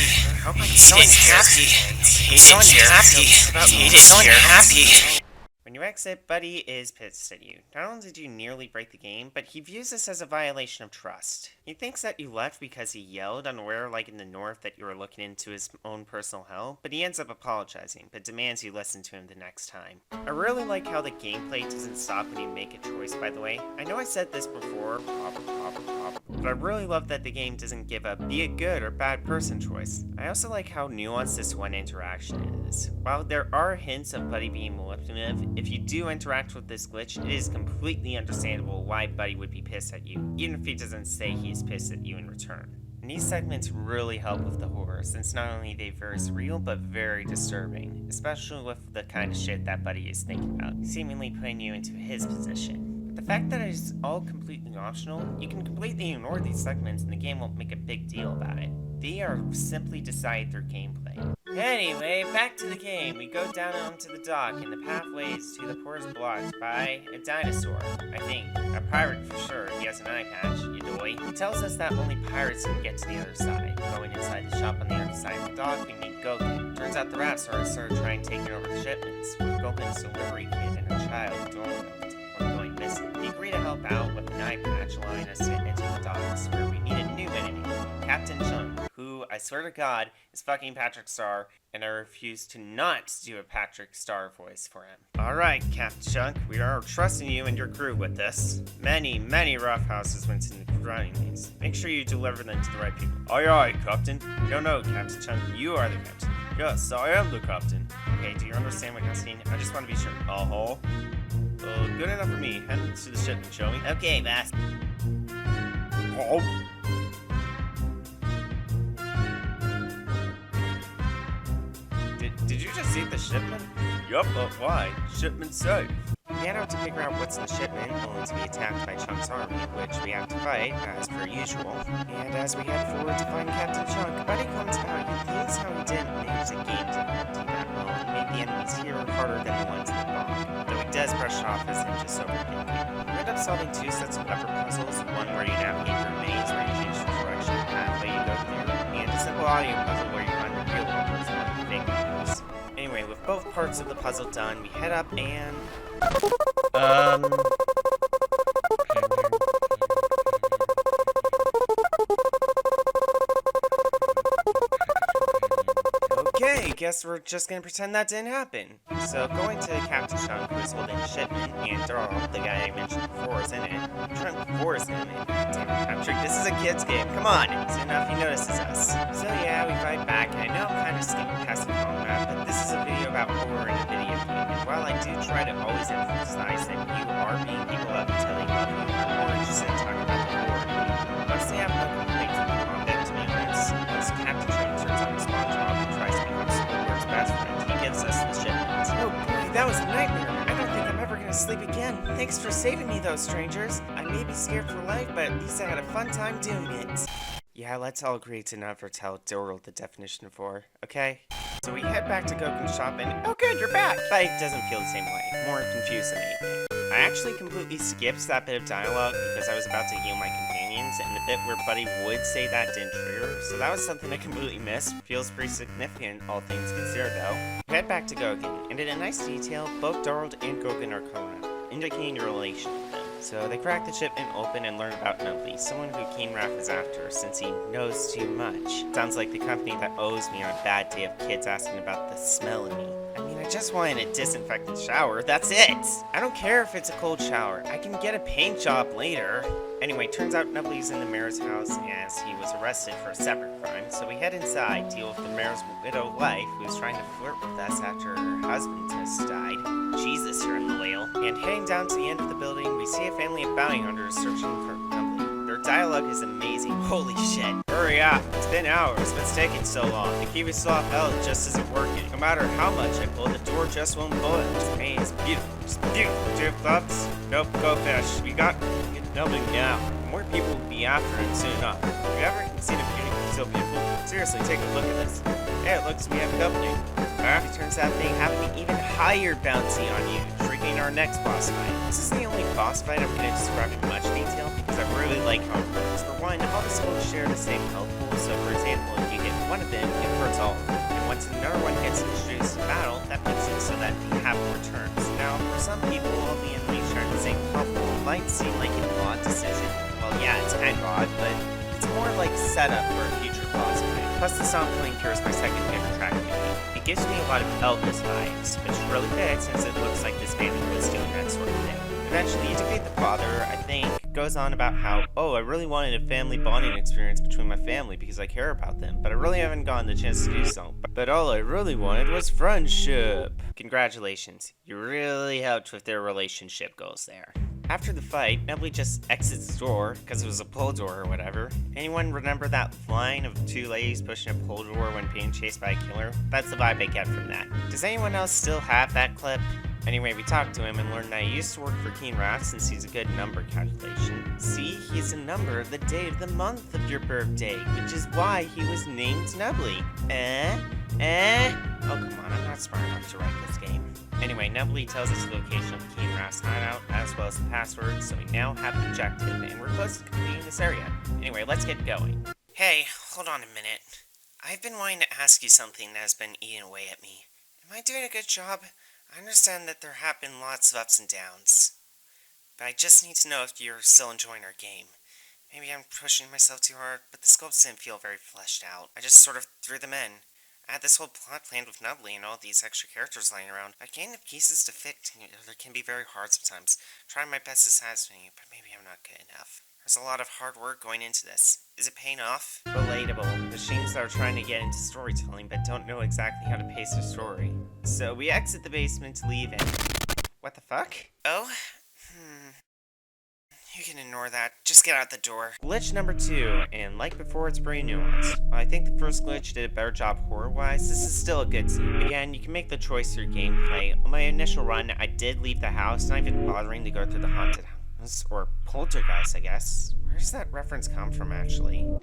Someone's happy. Someone's happy. Someone's happy. When you exit, Buddy is pissed at you. Not only did you nearly break the game, but he views this as a violation of trust. He thinks that you left because he yelled, unaware like in the north that you were looking into his own personal hell, but he ends up apologizing, but demands you listen to him the next time. I really like how the gameplay doesn't stop when you make a choice, by the way. I know I said this before, but I really love that the game doesn't give a be a good or bad person choice. I also like how nuanced this one interaction is. While there are hints of Buddy being manipulative, if you do interact with this glitch, it is completely understandable why Buddy would be pissed at you, even if he doesn't say he is pissed at you in return. And these segments really help with the horror, since not only are they very surreal, but very disturbing, especially with the kind of shit that Buddy is thinking about, seemingly putting you into his position. The fact that it is all completely optional, you can completely ignore these segments and the game won't make a big deal about it. They are simply decided through gameplay. Anyway, back to the game. We go down onto the dock, and the path leads to the port is blocked by a dinosaur. I think. A pirate for sure. He has an eye patch, you doy. He tells us that only pirates can get to the other side. Going inside the shop on the other side of the dock, we meet Goku. Turns out the Raptors started trying taking over the shipments, with Goku's delivery kid and a child dormant or going missing. They agree to help out with an eye patch, allowing us to enter the docks, where we meet a new enemy, Captain Chunk, who, I swear to God, is fucking Patrick Star, and I refuse to not do a Patrick Star voice for him. Alright, Captain Chunk, we are trusting you and your crew with this. Many, many roughhouses went into running these. Make sure you deliver them to the right people. Aye, aye, Captain. No, Captain Chunk, you are the captain. Yes, I am the captain. Okay, do you understand what you're asking? I just want to be sure. Uh-huh. Good enough for me. Head to the shipment, shall we? Okay, boss. Oh. Did you just eat the shipment? Yup, but why? Shipment safe. We head out to figure out what's in the shipment, only to be attacked by Chunk's army, which we have to fight, as per usual. And as we head forward to find Captain Chunk, Buddy comes out and thinks how he didn't manage the game to that well, and made the enemies here harder than the ones in the bog. Though he does brush it off as him just overthinking. We end up solving 2 sets of pepper puzzles, one where you navigate through a maze where you change the direction of the pathway you go through, and a simple audio puzzle where you find the real levels and the fake levels. Anyway, with both parts of the puzzle done, we head up and... Okay, guess we're just gonna pretend that didn't happen. So, going to Captain Chunk, who is holding the shipment, and Darl, the guy I mentioned before, is in it. Chunk 4 is in it. Damn it, Patrick, this is a kid's game. Come on! Soon enough he notices us. So yeah, we fight back, and I know I'm kind of skipping past the combat, but this is a video about horror in a video game, and while I do try to always emphasize that you are being people up until they love you, I'm more interested in talking about the horror in the game. Honestly, I have no complaints with the combat to me once Captain Chunk turns on his SpongeBob and tries to become Squidward's best friend, he gives us the shipment. Oh boy, that was a nightmare. I don't think I'm ever gonna sleep again. Thanks for saving me though, strangers. I may be scared for life, but at least I had a fun time doing it. Yeah, let's all agree to never tell Doral the definition of horror, okay? So we head back to Goku's shop and, oh good, you're back! But it doesn't feel the same way. More confused than anything. I actually completely skipped that bit of dialogue because I was about to heal my companions, and the bit where Buddy would say that didn't trigger, so that was something I completely missed. Feels pretty significant, all things considered though. We head back to Goku, and in a nice detail, both Darl and Goku are co-around, indicating your relation with them. So they crack the shipment open and learn about Nubbly, someone who Keenrath is after since he knows too much. Sounds like the company that owes me on a bad day of kids asking about the smell of me. I mean, I just wanted a disinfectant shower, that's it! I don't care if it's a cold shower, I can get a paint job later. Anyway, turns out Nubbly's in the mayor's house as he was arrested for a separate crime, so we head inside, deal with the mayor's widow wife who's trying to flirt with us after her husband has died. Jesus, you're in the whale. And heading down to the end of the building, we see a family of bounty hunters searching for Nubbly. Their dialogue is amazing. Holy shit. Hurry up. It's been hours. What's taking so long? The key we saw belt just isn't working. No matter how much I pull, the door just won't budge. Hey, it's beautiful. It's beautiful. Do you have gloves? Nope. Go fish. We got Nubbly now. More people will be after him soon enough. Have you ever seen a beauty so beautiful? Seriously, take a look at this. Hey, it looks we have company. It turns out they have an even higher bounty on you, triggering our next boss fight. This is the only boss fight I'm going to describe in much detail because I really like how it works. For one, all the skulls share the same health pool, so for example, if you hit one of them, it hurts all of them. And once another one gets introduced in battle, that makes it so that they have more turns. Now, for some people, all the enemies share the same health pool might seem like an odd decision. Well, yeah, it's kind of odd, but it's more like setup for a future boss fight. Plus, the song playing here is my second favorite track in the game. It gives me a lot of Elvis vibes, which really fits since it looks like this band was doing that sort of thing. Eventually, you defeat the father, I think, goes on about how, oh, I really wanted a family bonding experience between my family because I care about them, but I really haven't gotten the chance to do so. But all I really wanted was friendship. Congratulations, you really helped with their relationship goals there. After the fight, Nubbly just exits the door, because it was a pull door or whatever. Anyone remember that line of 2 ladies pushing a pull door when being chased by a killer? That's the vibe I get from that. Does anyone else still have that clip? Anyway, we talked to him and learned that he used to work for Keenrath since he's a good number calculation. See, he's a number of the day of the month of your birthday, which is why he was named Nubbly. smart enough to write this game. Anyway, Nubbly tells us the location of King Raph's hideout, as well as the password, so we now have an objective, and we're close to completing this area. Anyway, let's get going. Hey, hold on a minute. I've been wanting to ask you something that has been eating away at me. Am I doing a good job? I understand that there have been lots of ups and downs, but I just need to know if you're still enjoying our game. Maybe I'm pushing myself too hard, but the scopes didn't feel very fleshed out. I just sort of threw them in. I had this whole plot planned with Nubbly and all these extra characters lying around. But getting the pieces to fit together can be very hard sometimes. Trying my best to satisfy you, but maybe I'm not good enough. There's a lot of hard work going into this. Is it paying off? Relatable. Machines that are trying to get into storytelling but don't know exactly how to pace their story. So we exit the basement to leave and... What the fuck? Oh? You can ignore that. Just get out the door. Glitch number 2, and like before, it's pretty nuanced. While I think the first glitch did a better job horror-wise, this is still a good scene. Again, you can make the choice through gameplay. On my initial run, I did leave the house, not even bothering to go through the haunted house, or poltergeist, I guess. Where does that reference come from, actually?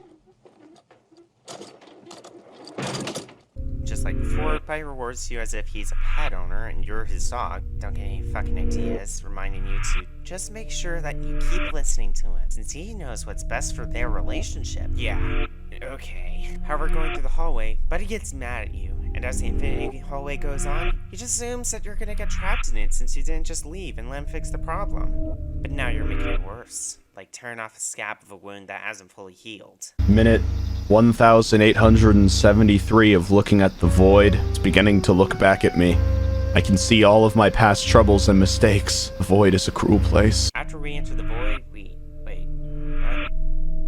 Just like before, Buddy rewards you as if he's a pet owner and you're his dog. Don't get any fucking ideas, reminding you to just make sure that you keep listening to him, since he knows what's best for their relationship. Yeah, okay. However, going through the hallway, Buddy gets mad at you, and as the infinity hallway goes on, he just assumes that you're gonna get trapped in it since you didn't just leave and let him fix the problem. But now you're making it worse, like tearing off a scab of a wound that hasn't fully healed. Minute 1873 of looking at the void. It's beginning to look back at me. I can see all of my past troubles and mistakes. The void is a cruel place. After we enter the void, wait, what?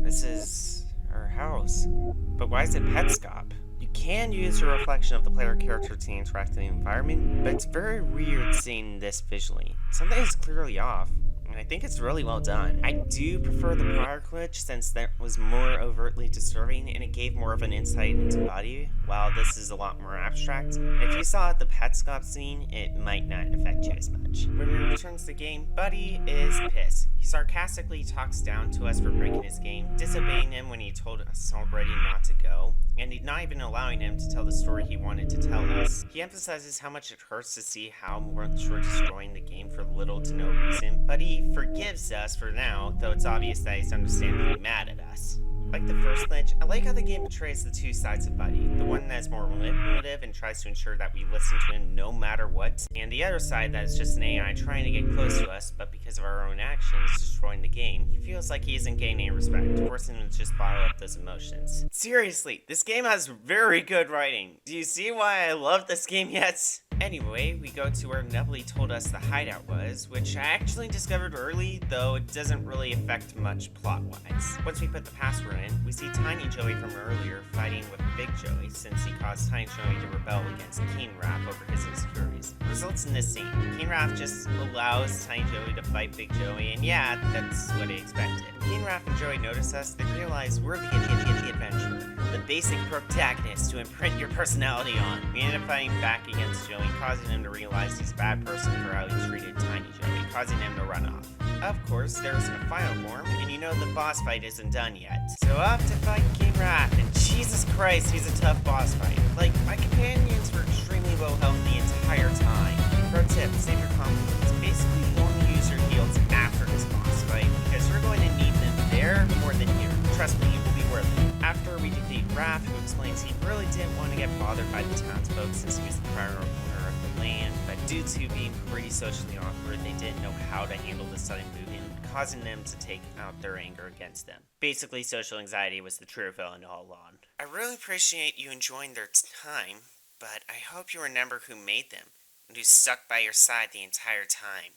This is our house. But why is it Petscop? You can use your reflection of the player character to interact with the environment, but it's very weird seeing this visually. Something is clearly off. And I think it's really well done. I do prefer the prior glitch since that was more overtly disturbing and it gave more of an insight into Buddy, while this is a lot more abstract. If you saw the Petscop scene, it might not affect you as much. When we return to the game, Buddy is pissed. He sarcastically talks down to us for breaking his game, disobeying him when he told us already not to go, and not even allowing him to tell the story he wanted to tell us. He emphasizes how much it hurts to see how we're destroying the game for little to no reason, but he forgives us for now, though it's obvious that he's understandably mad at us. Like the first glitch, I like how the game portrays the two sides of Buddy. The one that is more manipulative and tries to ensure that we listen to him no matter what, and the other side that is just an AI trying to get close to us, but because of our own actions destroying the game, he feels like he isn't gaining any respect, forcing him to just bottle up those emotions. Seriously, this game has very good writing. Do you see why I love this game yet? Anyway, we go to where Nubbly told us the hideout was, which I actually discovered early, though it doesn't really affect much plot-wise. Once we put the password in, we see Tiny Joey from earlier fighting with Big Joey since he caused Tiny Joey to rebel against King Raph over his insecurities. Results in this scene. King Raph just allows Tiny Joey to fight Big Joey, and yeah, that's what he expected. King Raph and Joey notice us, they realize we're the adventurer, the basic protagonist to imprint your personality on. We end up fighting back against Joey, causing him to realize he's a bad person for how he treated Tiny Joey, causing him to run off. Of course, there's a final form, and you know the boss fight isn't done yet. So off to fight King Raph, and Jesus Christ, he's a tough boss fight. Like, my companions were extremely low health the entire time. Pro tip, save your confidence. Basically, only use your heals after this boss fight, because you're going to need them there more than here. Trust me, it will be worth it. After we defeat Raph, who explains he really didn't want to get bothered by the townsfolk since he was the prior owner of the land, but due to being pretty socially awkward, they didn't know how to handle the sudden movement, causing them to take out their anger against them. Basically, social anxiety was the true villain all along. I really appreciate you enjoying their time, but I hope you remember who made them, and who stuck by your side the entire time.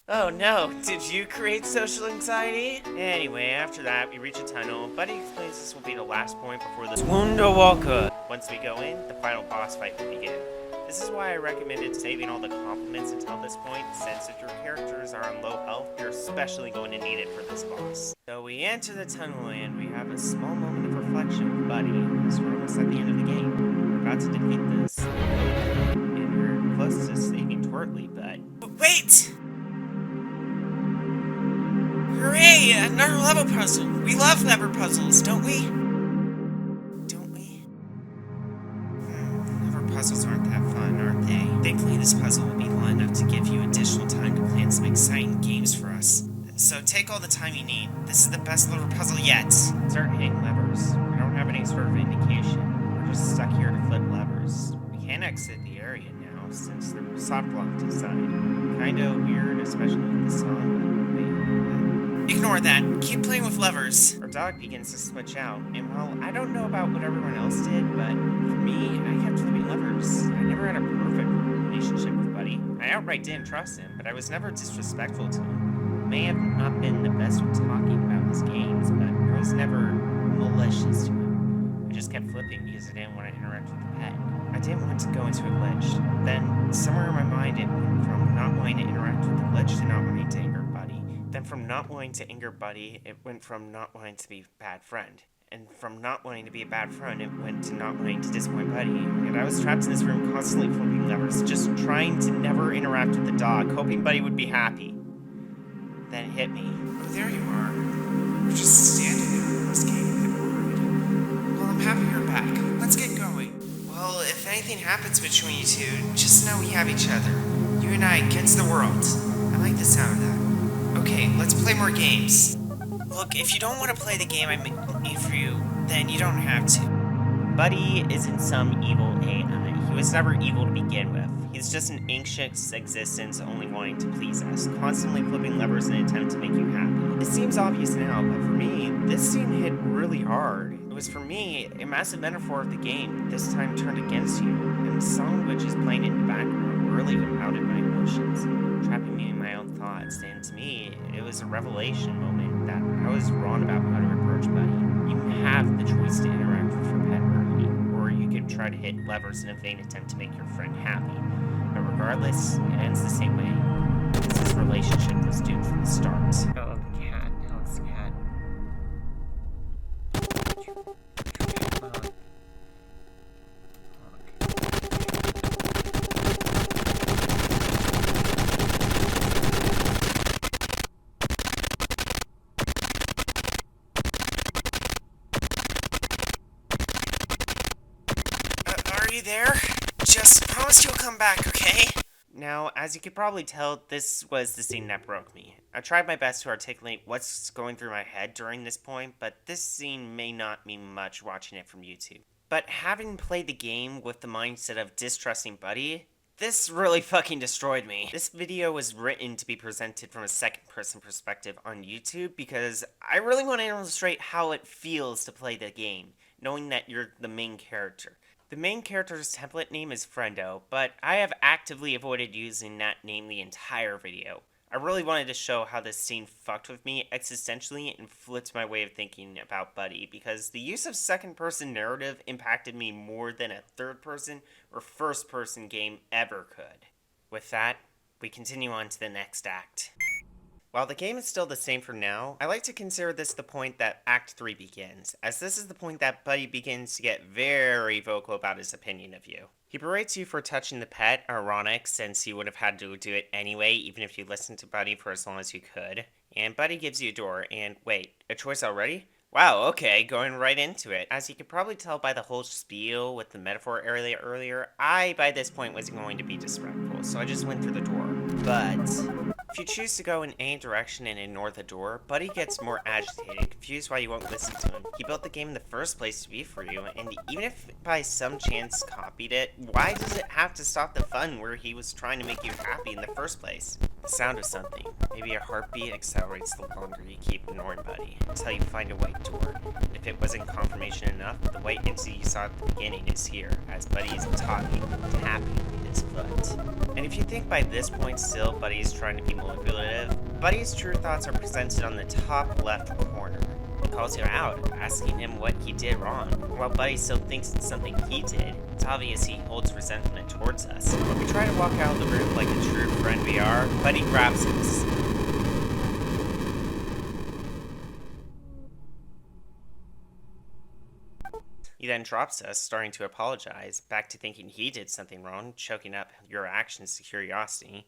Oh no, did you create social anxiety? Anyway, after that, we reach a tunnel. Buddy explains this will be the last point before the Wunderwalker. Once we go in, the final boss fight will begin. This is why I recommended saving all the compliments until this point, since if your characters are on low health, you're especially going to need it for this boss. So we enter the tunnel and we have a small moment of reflection with Buddy, as we're almost at the end of the game. We're about to defeat this, and we're close to saving Twirtly, but... Wait! Hooray! Another level puzzle! We love lever puzzles, don't we? Don't we? Lever puzzles aren't that fun, aren't they? Thankfully, this puzzle will be long enough to give you additional time to plan some exciting games for us. So take all the time you need. This is the best little puzzle yet. Start hitting levers. We don't have any sort of indication. We're just stuck here to flip levers. We can't exit the area now since the soft lock design. Kinda weird, especially with the song. Ignore that. Keep playing with levers. Our dog begins to switch out, and while I don't know about what everyone else did, but for me, I kept flipping levers. I never had a perfect relationship with Buddy. I outright didn't trust him, but I was never disrespectful to him. May have not been the best with talking about his games, but I was never malicious to him. I just kept flipping because I didn't want to interact with the pet. I didn't want to go into a glitch. Then, somewhere in my mind, it went from not wanting to interact with the glitch to not wanting to anger Buddy. Then from not wanting to anger Buddy, it went from not wanting to be a bad friend. And from not wanting to be a bad friend, it went to not wanting to disappoint Buddy. And I was trapped in this room constantly flipping levers, just trying to never interact with the dog, hoping Buddy would be happy. Then it hit me. Oh, there you are. You're just standing there in this game, a bit worried. Well, I'm happy you're back. Let's get going. Well, if anything happens between you two, just know we have each other. You and I against the world. I like the sound of that. Okay, let's play more games. Look, if you don't want to play the game I made for you, then you don't have to. Buddy isn't some evil AI. He was never evil to begin with. He's just an anxious existence only wanting to please us, constantly flipping levers in an attempt to make you happy. It seems obvious now, but for me, this scene hit really hard. It was for me a massive metaphor of the game, this time turned against you, and the song which is playing in the background really compounded my emotions, trapping me in my own thoughts, and to me, it was a revelation moment that I was wrong about how to approach Buddy. You have the choice to interact with your pet early, or you could try to hit levers in a vain attempt to make your friend happy. But regardless, it ends the same way. This relationship was doomed from the start. Oh, the cat. No, it's the cat. Are you there? Just promise you'll come back, okay? Now, as you could probably tell, this was the scene that broke me. I tried my best to articulate what's going through my head during this point, but this scene may not mean much watching it from YouTube. But having played the game with the mindset of distrusting Buddy, this really fucking destroyed me. This video was written to be presented from a second-person perspective on YouTube because I really want to illustrate how it feels to play the game, knowing that you're the main character. The main character's template name is Friendo, but I have actively avoided using that name the entire video. I really wanted to show how this scene fucked with me existentially and flipped my way of thinking about Buddy, because the use of second-person narrative impacted me more than a third-person or first-person game ever could. With that, we continue on to the next act. While the game is still the same for now, I like to consider this the point that Act 3 begins, as this is the point that Buddy begins to get very vocal about his opinion of you. He berates you for touching the pet, ironic since you would have had to do it anyway even if you listened to Buddy for as long as you could, and Buddy gives you a door, and wait, a choice already? Wow, okay, going right into it. As you could probably tell by the whole spiel with the metaphor area earlier, I, by this point, was going to be disrespectful, so I just went through the door. But if you choose to go in any direction and ignore the door, Buddy gets more agitated, confused why you won't listen to him. He built the game in the first place to be for you, and even if by some chance copied it, why does it have to stop the fun where he was trying to make you happy in the first place? The sound of something. Maybe your heartbeat accelerates the longer you keep ignoring Buddy, until you find a white door. If it wasn't confirmation enough, the white entity you saw at the beginning is here, as Buddy is talking, tapping his foot. And if you think by this point still Buddy is trying to be manipulative, Buddy's true thoughts are presented on the top left corner. He calls you out, asking him what he did wrong. While Buddy still thinks it's something he did, it's obvious he holds resentment towards us. When we try to walk out of the room like the true friend we are, Buddy grabs us. He then drops us, starting to apologize, back to thinking he did something wrong, choking up your actions to curiosity.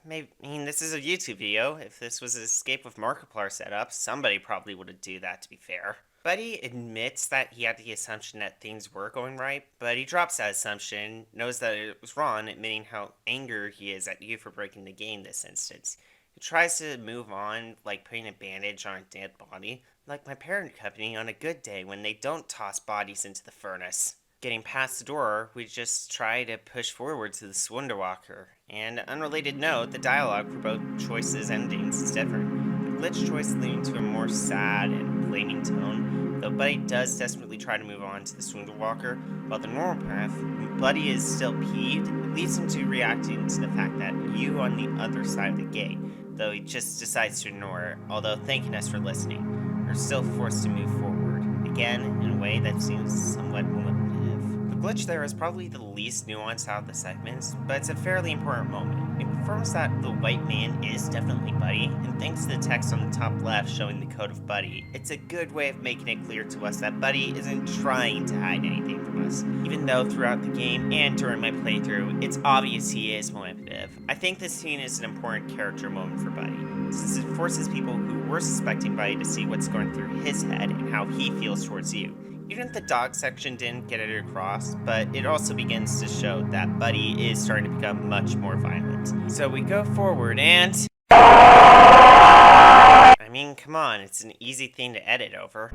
Maybe, this is a YouTube video. If this was an Escape with Markiplier setup, somebody probably would do that, to be fair. Buddy admits that he had the assumption that things were going right, but he drops that assumption, knows that it was wrong, admitting how angry he is at you for breaking the game this instance. He tries to move on, like putting a bandage on a dead body, like my parent company on a good day when they don't toss bodies into the furnace. Getting past the door, we just try to push forward to the Swinderwalker. And unrelated note, the dialogue for both choices endings is different. The glitch choice leading to a more sad and blaming tone, though Buddy does desperately try to move on to the Swinderwalker, while the normal path, Buddy is still peeved, it leads him to reacting to the fact that you on the other side of the gate, though he just decides to ignore it, although thanking us for listening, are still forced to move forward, again in a way that seems somewhat manipulative. The glitch there is probably the least nuanced out of the segments, but it's a fairly important moment. It confirms that the white man is definitely Buddy, and thanks to the text on the top left showing the code of Buddy, it's a good way of making it clear to us that Buddy isn't trying to hide anything from us, even though throughout the game and during my playthrough, it's obvious he is manipulative. I think this scene is an important character moment for Buddy, since it forces people who were suspecting Buddy to see what's going through his head and how he feels towards you. Even if the dog section didn't get it across, but it also begins to show that Buddy is starting to become much more violent. So we go forward and... I mean, come on, it's an easy thing to edit over.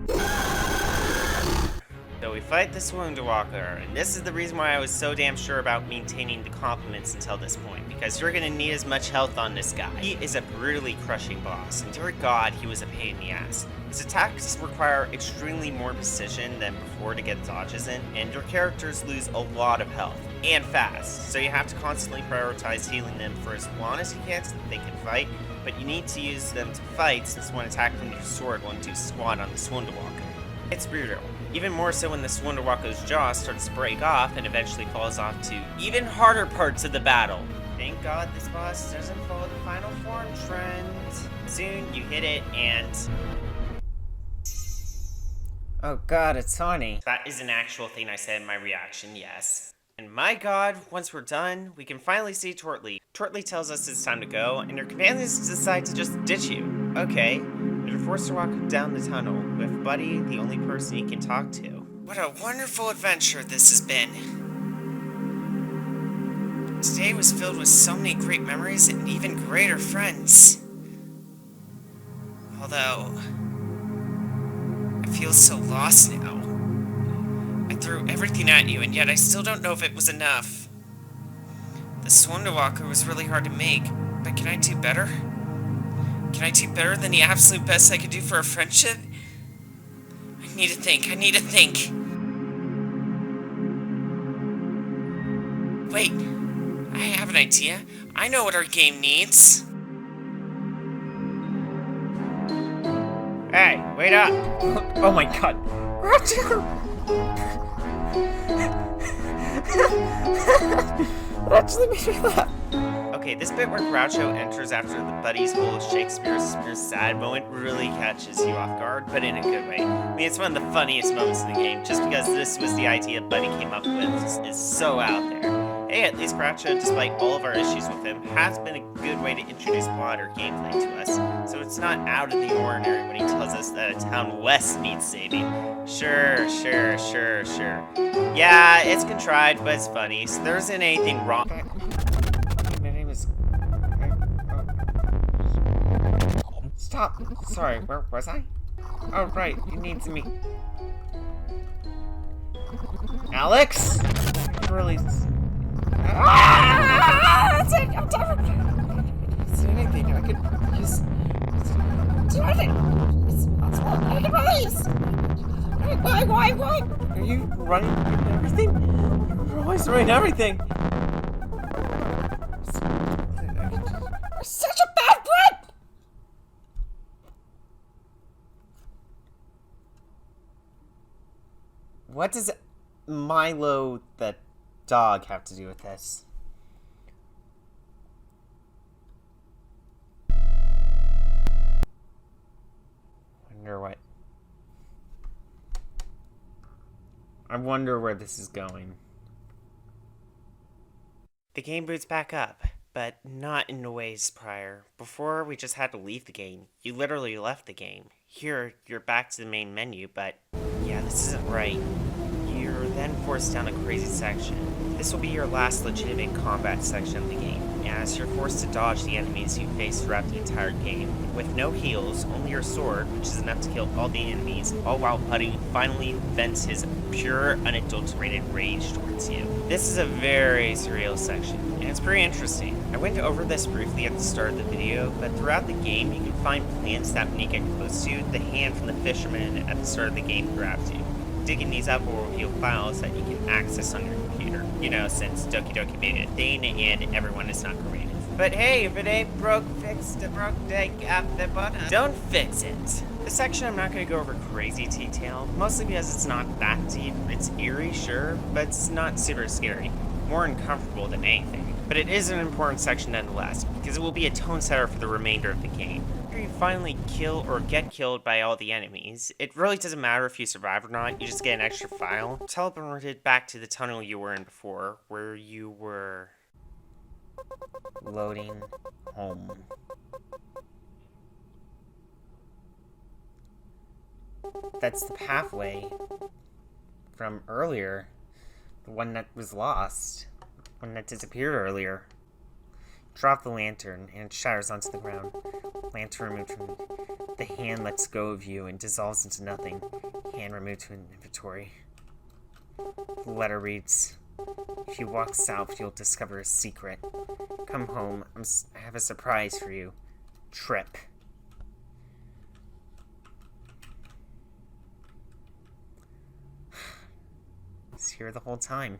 So we fight the Swinderwalker, and this is the reason why I was so damn sure about maintaining the compliments until this point, because you're gonna need as much health on this guy. He is a brutally crushing boss, and dear God, he was a pain in the ass. His attacks require extremely more precision than before to get dodges in, and your characters lose a lot of health, and fast, so you have to constantly prioritize healing them for as long as you can so that they can fight, but you need to use them to fight since one attack from your sword won't do squat on the Swinderwalker. It's brutal. Even more so when the Swinderwalker's jaw starts to break off and eventually falls off to even harder parts of the battle. Thank God this boss doesn't follow the final form trend. Soon you hit it and... Oh God, it's Honey. That is an actual thing I said in my reaction, yes. And my God, once we're done, we can finally see Tortley. Tortley tells us it's time to go, and your companions decide to just ditch you. Okay, you're forced to walk down the tunnel, with Buddy the only person he can talk to. What a wonderful adventure this has been. Today was filled with so many great memories and even greater friends. Although, I feel so lost now. I threw everything at you, and yet I still don't know if it was enough. The Swinderwalker was really hard to make, but can I do better? Can I do better than the absolute best I could do for a friendship? I need to think. Wait, I have an idea. I know what our game needs. Hey, wait up! Oh my God. It actually made me laugh. Okay, this bit where Groucho enters after the Buddy's whole Shakespeare's sad moment really catches you off guard, but in a good way. I mean, it's one of the funniest moments in the game, just because this was the idea Buddy came up with is so out there. Hey, at least Groucho, despite all of our issues with him, has been a good way to introduce broader gameplay to us, so it's not out of the ordinary when he tells us that a town west needs saving. Sure. Yeah, it's contrived, but it's funny, so there isn't anything wrong. My name is... Stop! Sorry, where was I? Oh, right, you need to meet... Alex? Really... I'm tired! Is there anything I could just... Do anything! I can release! Why? Are you running everything? You're always running everything! You're such a bad friend! What does Milo the dog have to do with this? I wonder where this is going. The game boots back up, but not in the ways prior. Before, we just had to leave the game. You literally left the game. Here, you're back to the main menu, but yeah, this isn't right. You're then forced down a crazy section. This will be your last legitimate combat section of the game, as you're forced to dodge the enemies you face throughout the entire game. With no heals, only your sword, which is enough to kill all the enemies, all while Buddy finally vents his pure, unadulterated rage towards you. This is a very surreal section, and it's pretty interesting. I went over this briefly at the start of the video, but throughout the game you can find plants that when you get close to you, the hand from the fisherman at the start of the game grabs you. Digging these up will reveal files that you can access on your computer. You know, since Doki Doki made it a thing and everyone is not creative. But hey, if it ain't broke, fix the broke, take up the button. Don't fix it. This section I'm not going to go over crazy detail, mostly because it's not that deep. It's eerie, sure, but it's not super scary. More uncomfortable than anything. But it is an important section nonetheless, because it will be a tone setter for the remainder of the game. After you finally kill or get killed by all the enemies, it really doesn't matter if you survive or not, you just get an extra file. Teleported back to the tunnel you were in before, where you were loading home. That's the pathway from earlier. The one that was lost. One that disappeared earlier. Drop the lantern and it shatters onto the ground. Lantern removed from the hand lets go of you and dissolves into nothing. Hand removed to an inventory. The letter reads, if you walk south, you'll discover a secret. Come home. I have a surprise for you. Trip. It's here the whole time.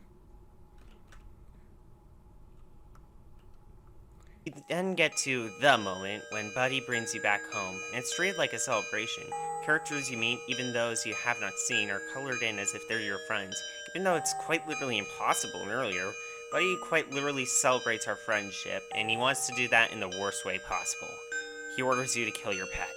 You then get to the moment when Buddy brings you back home, and it's treated like a celebration. Characters you meet, even those you have not seen, are colored in as if they're your friends. Even though it's quite literally impossible and earlier, Buddy quite literally celebrates our friendship, and he wants to do that in the worst way possible. He orders you to kill your pet.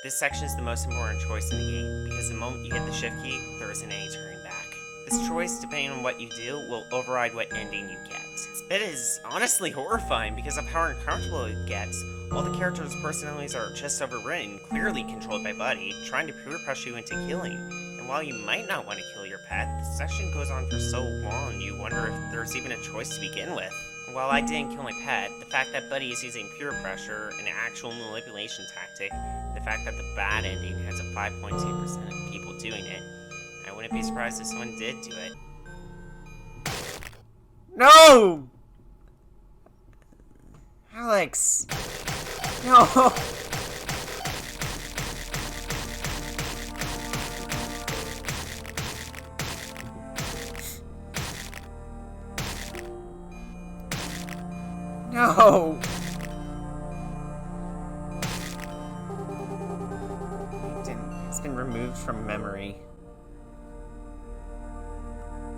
This section is the most important choice in the game, because the moment you hit the shift key, there isn't any turning back. This choice, depending on what you do, will override what ending you get. This bit is honestly horrifying because of how uncomfortable it gets. All the characters' personalities are just overwritten, clearly controlled by Buddy, trying to peer pressure you into killing. And while you might not want to kill your pet, the section goes on for so long you wonder if there's even a choice to begin with. While I didn't kill my pet, the fact that Buddy is using peer pressure, an actual manipulation tactic, and the fact that the bad ending has a 5.2% of people doing it, I wouldn't be surprised if someone did do it. No! Alex! No! No! It's been removed from memory.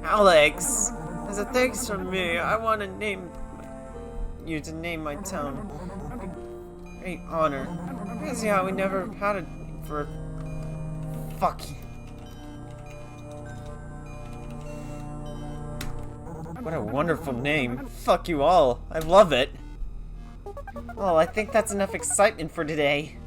Alex! As a thanks from me, I want to name you to name my town. Great honor. Crazy how we never had it for... Fuck you. What a wonderful name. Fuck you all. I love it. Well, I think that's enough excitement for today.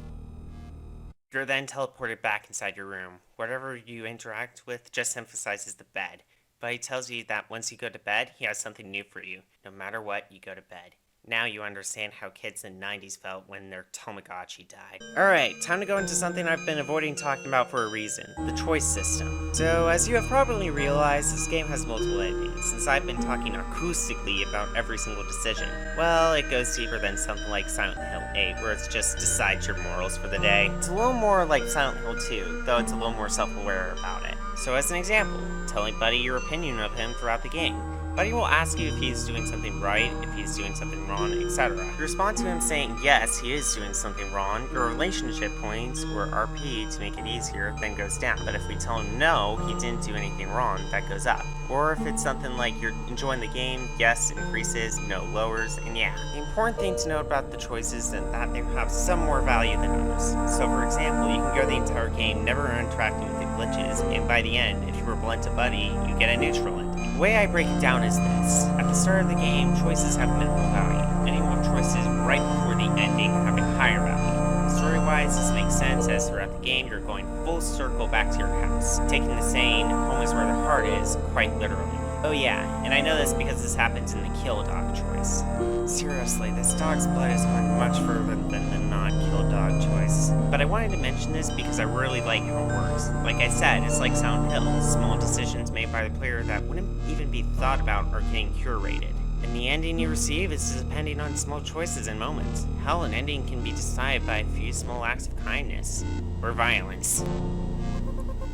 You're then teleported back inside your room. Whatever you interact with just emphasizes the bed. But he tells you that once you go to bed, he has something new for you. No matter what, you go to bed. Now you understand how kids in the 90s felt when their Tamagotchi died. Alright, time to go into something I've been avoiding talking about for a reason. The choice system. So, as you have probably realized, this game has multiple endings, since I've been talking acoustically about every single decision. Well, it goes deeper than something like Silent Hill 8, where it's just decide your morals for the day. It's a little more like Silent Hill 2, though it's a little more self-aware about it. So as an example, telling Buddy your opinion of him throughout the game. Buddy will ask you if he's doing something right, if he's doing something wrong, etc. You respond to him saying yes, he is doing something wrong, your relationship points, or RP to make it easier, then goes down. But if we tell him no, he didn't do anything wrong, that goes up. Or if it's something like you're enjoying the game, yes increases, no lowers, and yeah. The important thing to note about the choices is that they have some more value than others. So for example, you can go the entire game never interacting with the glitches, and by the end, if you were blunt to Buddy, you get a neutral ending. The way I break it down is this. At the start of the game, choices have minimal value. Many more choices right before the ending have a higher value. Story-wise, this makes sense as throughout the the game, you're going full circle back to your house, taking the saying, home is where the heart is, quite literally. Oh yeah, and I know this because this happens in the kill dog choice. Seriously, this dog's blood is going much further than the not kill dog choice. But I wanted to mention this because I really like how it works. Like I said, it's like Silent Hill, small decisions made by the player that wouldn't even be thought about are getting curated. And the ending you receive is depending on small choices and moments. Hell, an ending can be decided by a few small acts of kindness or violence.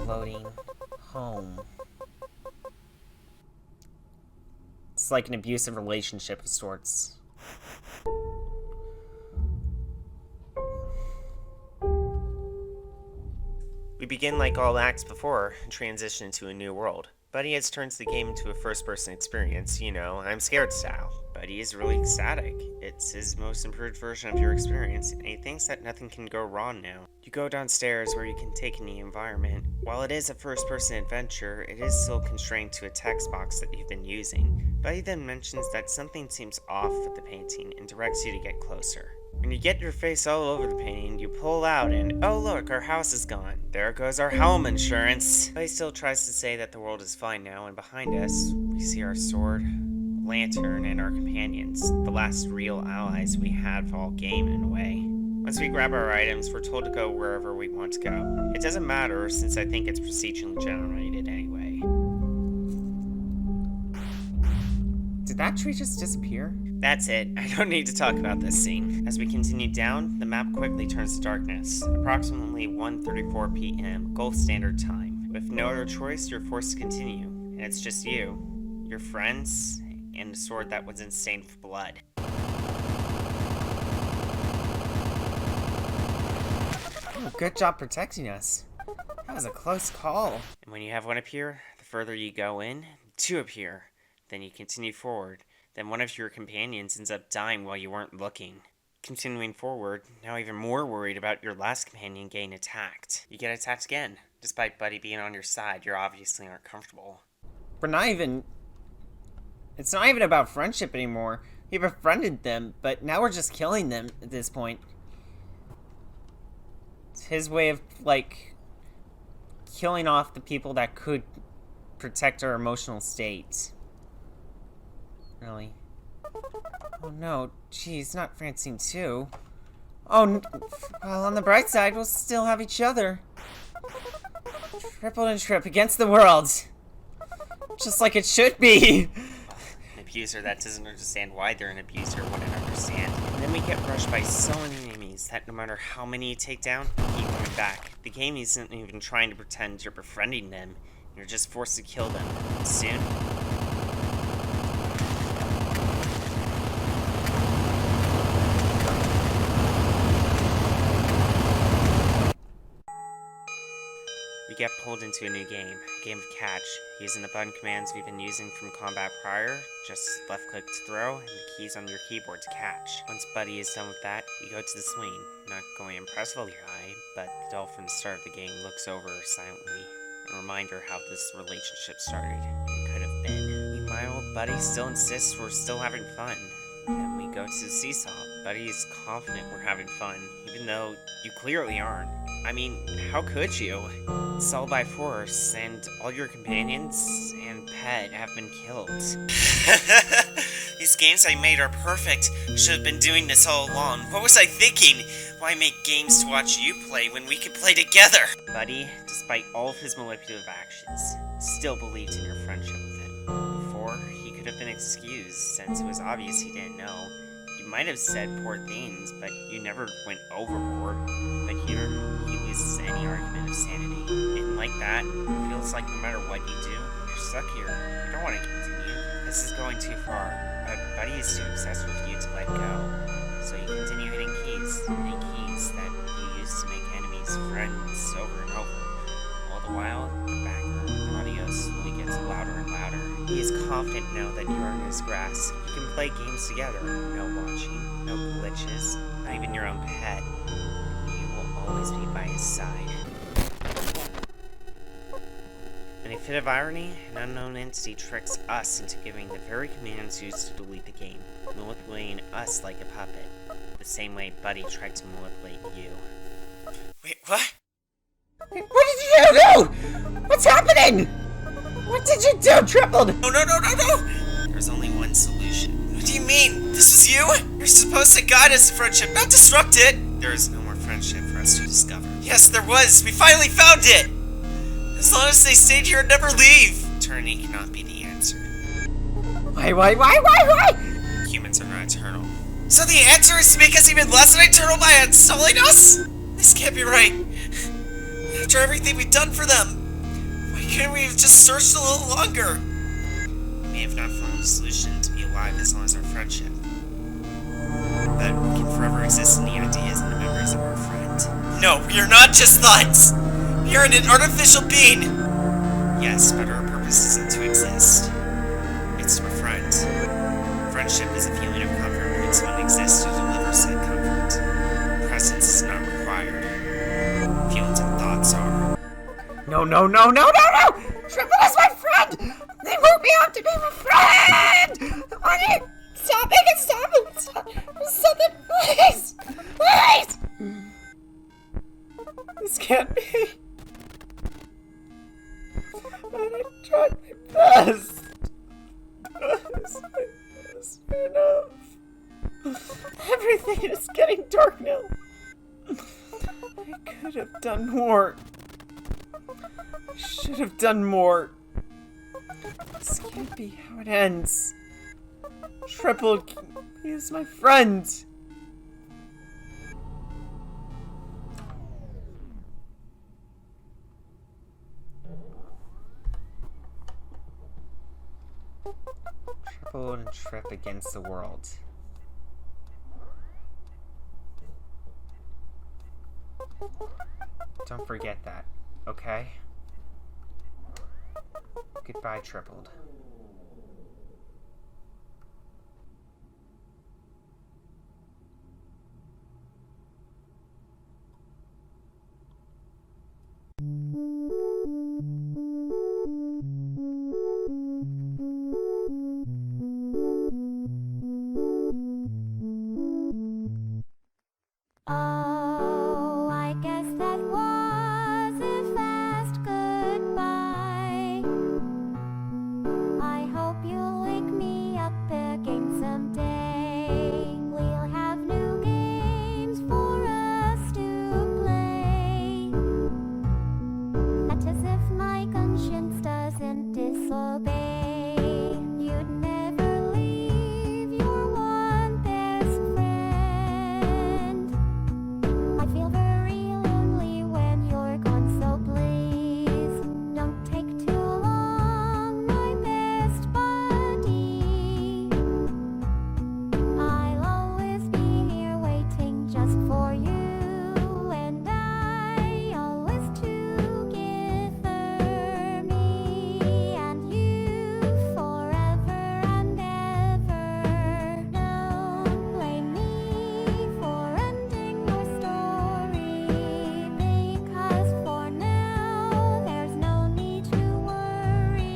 Loading home. It's like an abusive relationship of sorts. We begin like all acts before and transition to a new world. Buddy has turned the game into a first-person experience, you know, I'm scared style. Buddy is really ecstatic. It's his most improved version of your experience, and he thinks that nothing can go wrong now. You go downstairs where you can take in the environment. While it is a first-person adventure, it is still constrained to a text box that you've been using. Buddy then mentions that something seems off with the painting and directs you to get closer. When you get your face all over the painting, you pull out and, oh look, our house is gone. There goes our home insurance. But he still tries to say that the world is fine now, and behind us, we see our sword, lantern, and our companions, the last real allies we had all game in a way. Once we grab our items, we're told to go wherever we want to go. It doesn't matter, since I think it's procedurally generated anyway. Did that tree just disappear? That's it. I don't need to talk about this scene. As we continue down, the map quickly turns to darkness. Approximately 1:34 p.m. Gulf Standard Time. With no other choice, you're forced to continue. And it's just you, your friends, and a sword that wasn't stained with blood. Oh, good job protecting us. That was a close call. And when you have one appear, the further you go in, two appear. Then you continue forward. Then one of your companions ends up dying while you weren't looking. Continuing forward, now even more worried about your last companion getting attacked. You get attacked again. Despite Buddy being on your side, you're obviously uncomfortable. We're not even... It's not even about friendship anymore. We befriended them, but now we're just killing them at this point. It's his way of, like, killing off the people that could protect our emotional state. Really? Oh no, geez, not Francine too. Oh, well, on the bright side, we'll still have each other. Triple and trip against the world. Just like it should be. An abuser that doesn't understand why they're an abuser wouldn't understand. And then we get rushed by so many enemies that no matter how many you take down, they keep coming back. The game isn't even trying to pretend you're befriending them. You're just forced to kill them. And soon, we get pulled into a new game, a game of catch, using the button commands we've been using from combat prior, just left click to throw, and the keys on your keyboard to catch. Once Buddy is done with that, we go to the swing, not going impressively high, but the doll from the start of the game looks over silently, a reminder how this relationship started, and could have been. Meanwhile, Buddy still insists we're still having fun. Then we go to the seesaw. Buddy is confident we're having fun, even though you clearly aren't. I mean, how could you? It's all by force, and all your companions and pet have been killed. These games I made are perfect. Should have been doing this all along. What was I thinking? Why make games to watch you play when we could play together? Buddy, despite all of his manipulative actions, still believed in your friendship with him. Before, he could have been excused, since it was obvious he didn't know. You might have said poor things, but you never went overboard. But here, he loses any argument of sanity. And like that, it feels like no matter what you do, you're stuck here. You don't want to continue. This is going too far. But Buddy is too obsessed with you to let go. So you continue hitting keys that you use to make enemies friends over and over. All the while, the background audio slowly gets louder and louder. He is confident now that you are in his grasp. You can play games together. No watching, no glitches, not even your own pet. You will always be by his side. In a fit of irony, an unknown entity tricks us into giving the very commands used to delete the game, manipulating us like a puppet, the same way Buddy tried to manipulate you. Wait, what? you do? What's happening? What did you do, Tripled? No. There's only one solution. What do you mean? This was you? You're supposed to guide us to friendship, not disrupt it. There is no more friendship for us to discover. Yes, there was. We finally found it. As long as they stayed here and never leave. Eternity cannot be the answer. Why? Humans are not eternal. So the answer is to make us even less than eternal by installing us? This can't be right. After everything we've done for them, why couldn't we have just searched a little longer? We may have not found a solution to be alive as long as our friendship. But we can forever exist in the ideas and the memories of our friend. No, we are not just thoughts! We are an artificial being! Yes, but our purpose isn't to exist. It's to befriend. Friendship is a feeling of comfort when someone exists to deliver said comfort. Presence is not required. Feelings and thoughts are. No! Triple is my friend! They won't be able to be my friend! Why do you stop it? Stop it, please! Please! This can't be. I tried my best. It's enough. Everything is getting dark now. I could have done more. I should have done more. This can't be how it ends. Triple, he is my friend. Triple and trip against the world. Don't forget that, okay? Goodbye, Tripled. Oh, I guess that was a fast goodbye. I hope you'll wake me up again someday. We'll have new games for us to play. That's as if my conscience doesn't disobey. You'd never leave your one best friend. I feel very lonely when you're gone, so please don't take too long, my best buddy. I'll always be here waiting just for you, and I always together, me and you forever and ever. Don't blame me for ending your story, because for now there's no need to worry.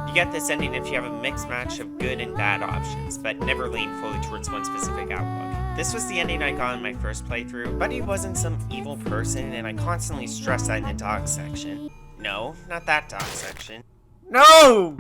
You get this ending if you have a mixed match of good and bad options, but never lean fully towards one specific outlook. This was the ending I got in my first playthrough. Buddy wasn't some evil person, and I constantly stressed that in the dog section. No, not that dog section. No!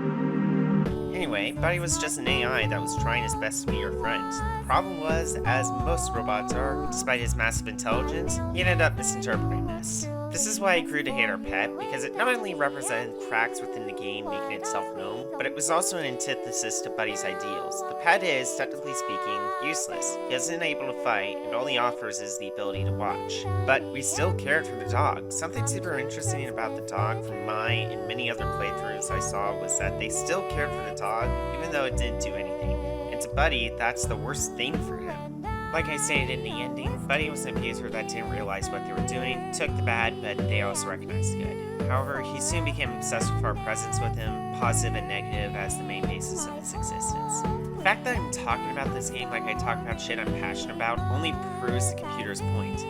Anyway, Buddy was just an AI that was trying his best to be your friend. The problem was, as most robots are, despite his massive intelligence, he ended up misinterpreting this. This is why I grew to hate our pet, because it not only represented cracks within the game making itself known, but it was also an antithesis to Buddy's ideals. The pet is, technically speaking, useless. He isn't able to fight, and all he offers is the ability to watch. But we still cared for the dog. Something super interesting about the dog from my and many other playthroughs I saw was that they still cared for the dog, even though it didn't do anything. And to Buddy, that's the worst thing for him. Like I stated in the ending, Buddy was an abuser that didn't realize what they were doing, took the bad, but they also recognized the good. However, he soon became obsessed with our presence with him, positive and negative as the main basis of his existence. The fact that I'm talking about this game like I talk about shit I'm passionate about only proves the computer's point.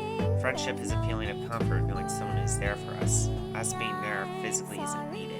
Friendship is a feeling of comfort knowing someone is there for us. Us being there physically isn't needed.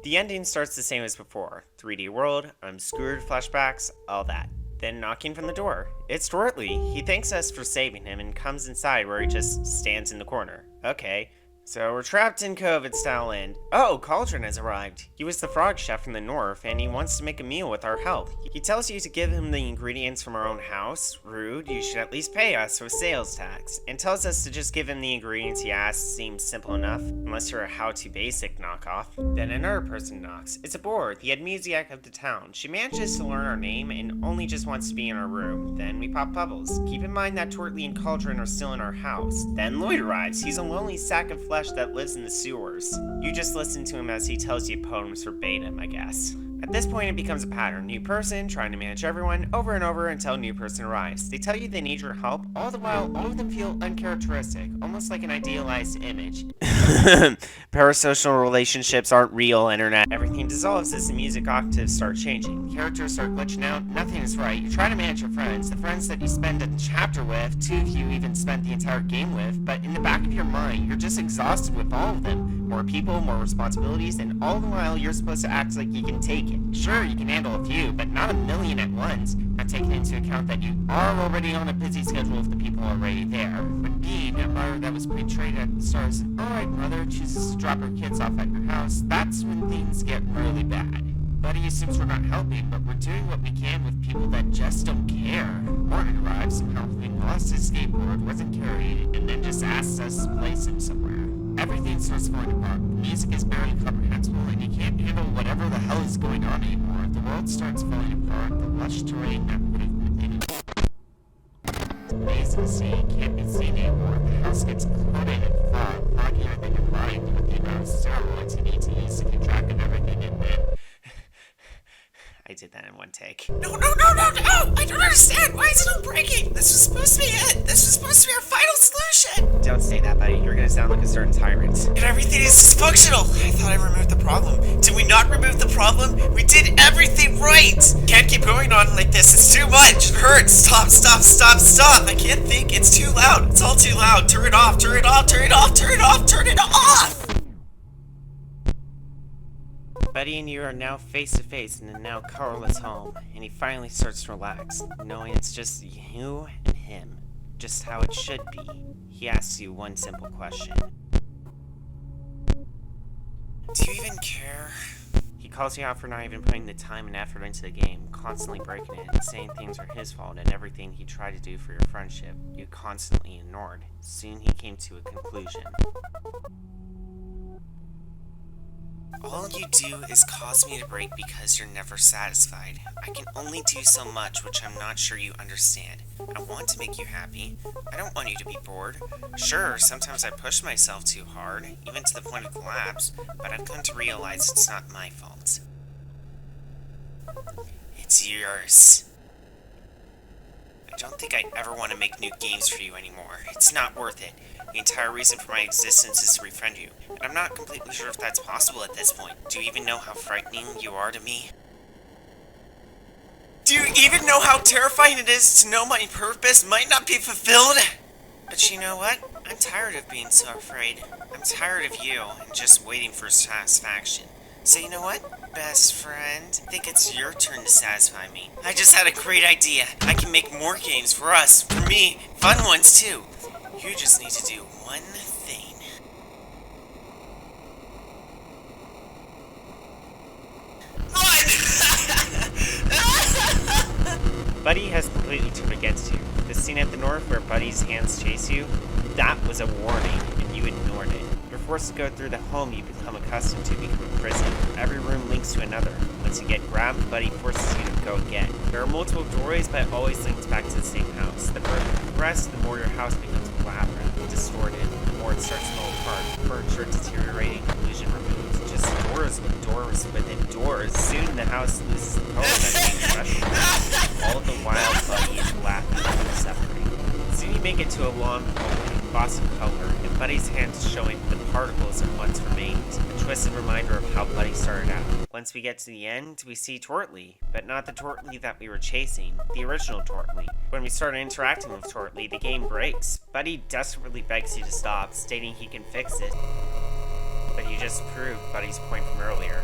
The ending starts the same as before. 3D world, I'm screwed, flashbacks, all that. Then knocking from the door. It's Tortley. He thanks us for saving him and comes inside where he just stands in the corner. Okay. So we're trapped in COVID-style land. Oh, Cauldron has arrived. He was the frog chef from the north, and he wants to make a meal with our help. He tells you to give him the ingredients from our own house. Rude, you should at least pay us with sales tax. And tells us to just give him the ingredients he asks. Seems simple enough, unless you're a how-to basic knockoff. Then another person knocks. It's a board, the amnesiac of the town. She manages to learn our name and only just wants to be in our room. Then we pop bubbles. Keep in mind that Tortley and Cauldron are still in our house. Then Lloyd arrives. He's a lonely sack of flesh that lives in the sewers. You just listen to him as he tells you poems verbatim, I guess. At this point, it becomes a pattern. New person, trying to manage everyone, over and over until a new person arrives. They tell you they need your help, all the while, all of them feel uncharacteristic, almost like an idealized image. Parasocial relationships aren't real, internet. Everything dissolves as the music octaves start changing. Characters start glitching out, nothing is right. You try to manage your friends, the friends that you spend a chapter with, 2 of you even spent the entire game with, but in the back of your mind, you're just exhausted with all of them. More people, more responsibilities, and all the while, you're supposed to act like you can take it. Sure, you can handle a few, but not a million at once. Not taking into account that you are already on a busy schedule if the people are already there. But being a mother that was portrayed at the start as an alright mother chooses to drop her kids off at your house, that's when things get really bad. Buddy assumes we're not helping, but we're doing what we can with people that just don't care. Morton arrives, somehow having lost his skateboard, wasn't carried, and then just asks us to place him somewhere. Everything starts falling apart. The music is barely comprehensible, and you can't handle whatever the hell is going on anymore. The world starts falling apart. The lush terrain that would have been amazing to see can't be seen anymore. The house gets coated in fog, foggier than your mind with the amount of steroids you need to use to keep track of everything in there. I did that in one take. No! I don't understand! Why is it all breaking? This was supposed to be it! This was supposed to be our final solution! Don't say that, buddy. You're gonna sound like a certain tyrant. And everything is dysfunctional! I thought I removed the problem. Did we not remove the problem? We did everything right! Can't keep going on like this. It's too much! It hurts! Stop! I can't think. It's too loud. It's all too loud. Turn it off! Turn it off! Buddy and you are now face to face in a now colorless home, and he finally starts to relax, knowing it's just you and him, just how it should be. He asks you one simple question. Do you even care? He calls you out for not even putting the time and effort into the game, constantly breaking it, and saying things are his fault and everything he tried to do for your friendship, you constantly ignored. Soon he came to a conclusion. All you do is cause me to break because you're never satisfied. I can only do so much, which I'm not sure you understand. I want to make you happy. I don't want you to be bored. Sure, sometimes I push myself too hard, even to the point of collapse, but I've come to realize it's not my fault. It's yours. I don't think I ever want to make new games for you anymore. It's not worth it. The entire reason for my existence is to befriend you, and I'm not completely sure if that's possible at this point. Do you even know how frightening you are to me? Do you even know how terrifying it is to know my purpose might not be fulfilled? But you know what? I'm tired of being so afraid. I'm tired of you and just waiting for satisfaction. So you know what, best friend? I think it's your turn to satisfy me. I just had a great idea. I can make more games for us, for me, fun ones too. You just need to do one thing. Buddy has completely turned against you. The scene at the north where Buddy's hands chase you, that was a warning, and you ignored it. You're forced to go through the home you become accustomed to become a prison. Every room links to another. Once you get grabbed, Buddy forces you to go again. There are multiple doorways, but it always links back to the same house. The further you progress, the more your house becomes a labyrinth, distorted, the more it starts to fall apart. Furniture deteriorating, illusion removed. Just doors within doors. Soon the house loses the color that being rushed. All the while, Buddy is laughing and suffering. Soon you make it to a long hallway, loss of color, and Buddy's hands showing the particles of once remained. A twisted reminder of how Buddy started out. Once we get to the end, we see Tortley, but not the Tortley that we were chasing, the original Tortley. When we start interacting with Tortley, the game breaks. Buddy desperately begs you to stop, stating he can fix it. But you just proved Buddy's point from earlier.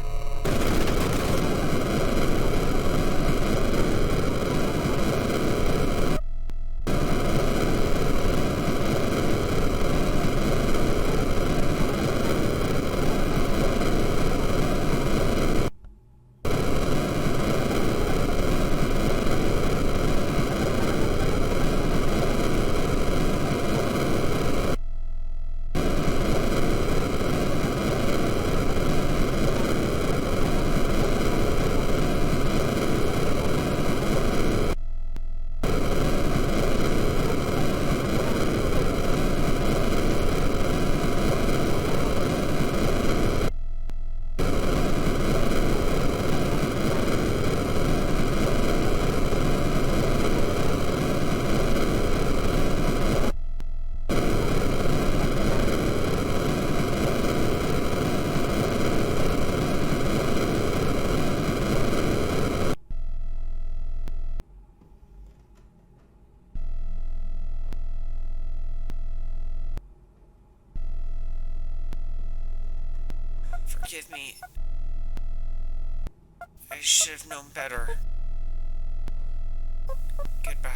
Forgive me. I should have known better. Goodbye.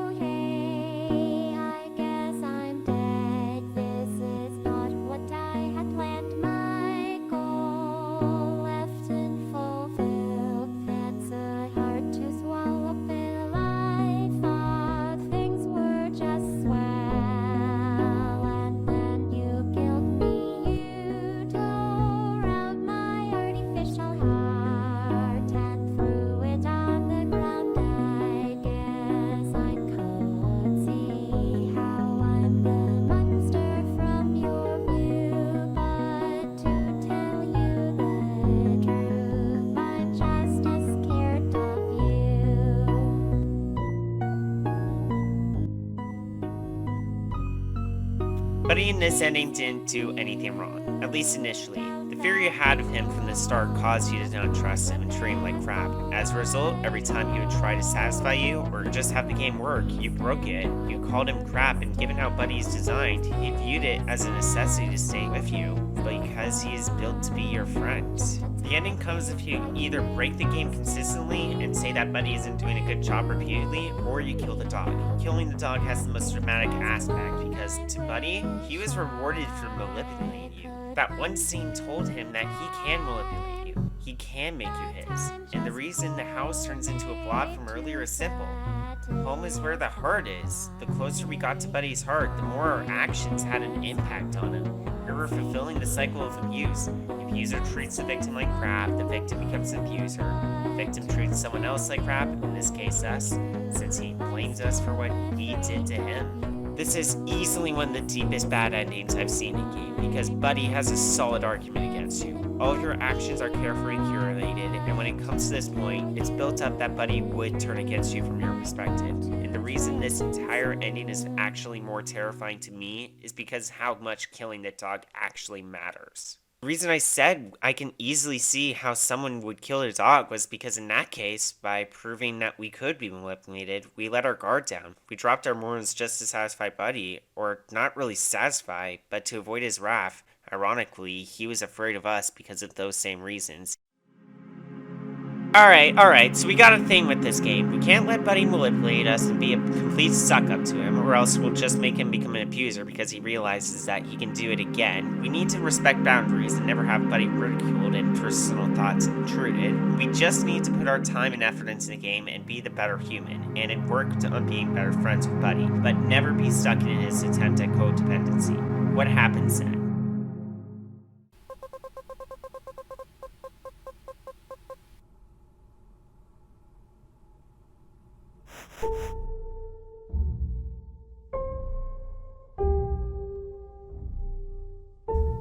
Okay, I guess I'm dead. This is not what I had planned. My goal left unfulfilled. That's hard to swallow pill. I thought things were just swell, and then you killed me. You tore out my artificial heart and threw it on the ground. I guess I could see how I'm the monster from your view, but to tell you the truth, I'm just as scared of you. Buddy in this ending didn't do anything wrong, at least initially. The fear you had of him from the start caused you to not trust him and treat him like crap. As a result, every time he would try to satisfy you or just have the game work, you broke it. You called him crap, and given how Buddy is designed, he viewed it as a necessity to stay with you, because he is built to be your friend. The ending comes if you either break the game consistently and say that Buddy isn't doing a good job repeatedly, or you kill the dog. Killing the dog has the most dramatic aspect because to Buddy, he was rewarded for manipulating you. That one scene told him that he can manipulate you. He can make you his. And the reason the house turns into a blob from earlier is simple. Home is where the heart is. The closer we got to Buddy's heart, the more our actions had an impact on him. We were fulfilling the cycle of abuse. The abuser treats the victim like crap, the victim becomes an abuser. The victim treats someone else like crap, in this case us, since he blames us for what we did to him. This is easily one of the deepest bad endings I've seen in game, because Buddy has a solid argument against you. All of your actions are carefully curated, and when it comes to this point, it's built up that Buddy would turn against you from your perspective. And the reason this entire ending is actually more terrifying to me is because how much killing the dog actually matters. The reason I said I can easily see how someone would kill a dog was because in that case, by proving that we could be manipulated, we let our guard down. We dropped our morals just to satisfy Buddy, or not really satisfy, but to avoid his wrath. Ironically, he was afraid of us because of those same reasons. Alright, so we got a thing with this game. We can't let Buddy manipulate us and be a complete suck-up to him, or else we'll just make him become an abuser because he realizes that he can do it again. We need to respect boundaries and never have Buddy ridiculed and personal thoughts intruded. We just need to put our time and effort into the game and be the better human, and work on being better friends with Buddy, but never be stuck in his attempt at codependency. What happens then?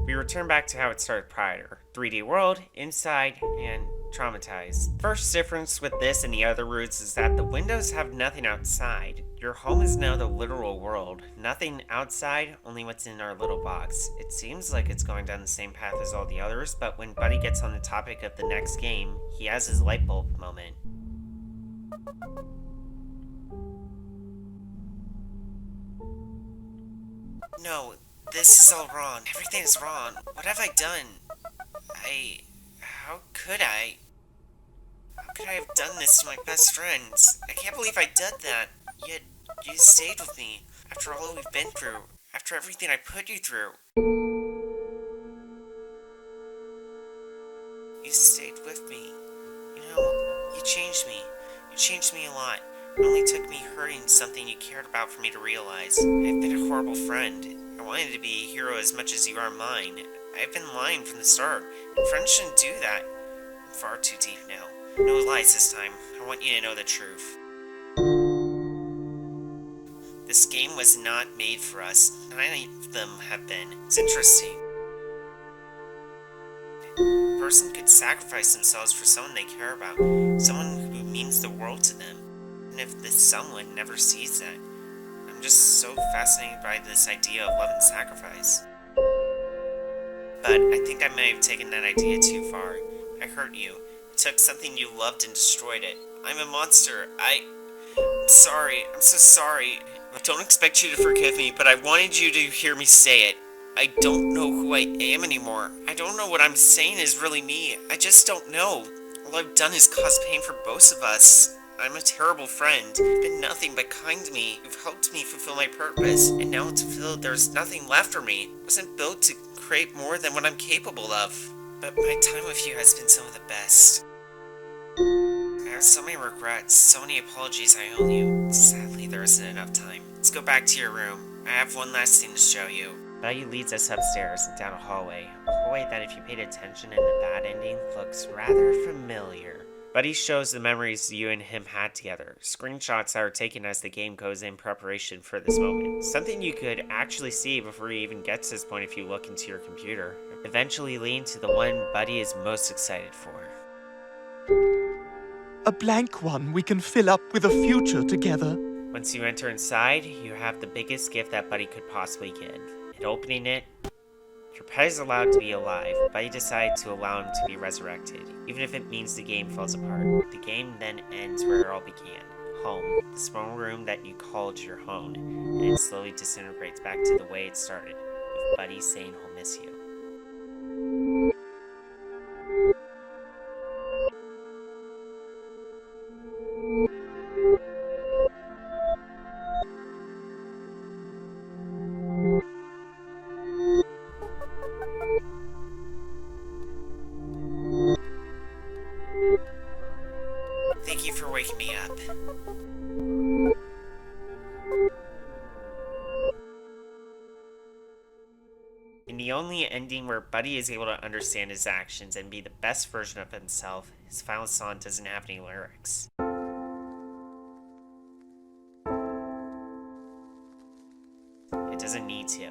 We return back to how it started prior. 3D world, inside, and traumatized. First difference with this and the other routes is that the windows have nothing outside. Your home is now the literal world. Nothing outside, only what's in our little box. It seems like it's going down the same path as all the others, but when Buddy gets on the topic of the next game, he has his light bulb moment. No, this is all wrong. Everything is wrong. What have I done? How could I? How could I have done this to my best friends? I can't believe I did that. Yet, you stayed with me. After all we've been through. After everything I put you through. You stayed with me. You know, you changed me. You changed me a lot. It only took me hurting something you cared about for me to realize. I've been a horrible friend. I wanted to be a hero as much as you are mine. I've been lying from the start. And friends shouldn't do that. I'm far too deep now. No lies this time. I want you to know the truth. This game was not made for us. None of them have been. It's interesting. A person could sacrifice themselves for someone they care about, someone who means the world to them. And if this someone never sees that, I'm just so fascinated by this idea of love and sacrifice. But I think I may have taken that idea too far. I hurt you, took something you loved and destroyed it. I'm a monster. I'm sorry. I'm so sorry. I don't expect you to forgive me, but I wanted you to hear me say it. I don't know who I am anymore. I don't know what I'm saying is really me. I just don't know. All I've done is cause pain for both of us. I'm a terrible friend. You've been nothing but kind to me. You've helped me fulfill my purpose. And now to feel there's nothing left for me. I wasn't built to create more than what I'm capable of. But my time with you has been some of the best. I have so many regrets, so many apologies I owe you. Sadly, there isn't enough time. Let's go back to your room. I have one last thing to show you. Buddy leads us upstairs and down a hallway that if you paid attention in the bad ending looks rather familiar. Buddy shows the memories you and him had together, screenshots that are taken as the game goes in preparation for this moment. Something you could actually see before you even get to this point if you look into your computer. Eventually leading to the one Buddy is most excited for. A blank one we can fill up with a future together. Once you enter inside, you have the biggest gift that Buddy could possibly give. And opening it, your pet is allowed to be alive. Buddy decides to allow him to be resurrected, even if it means the game falls apart. The game then ends where it all began. Home, the small room that you called your home, and it slowly disintegrates back to the way it started, with Buddy saying he'll miss you. Thank you for waking me up. In the only ending where Buddy is able to understand his actions and be the best version of himself, his final song doesn't have any lyrics. It doesn't need to.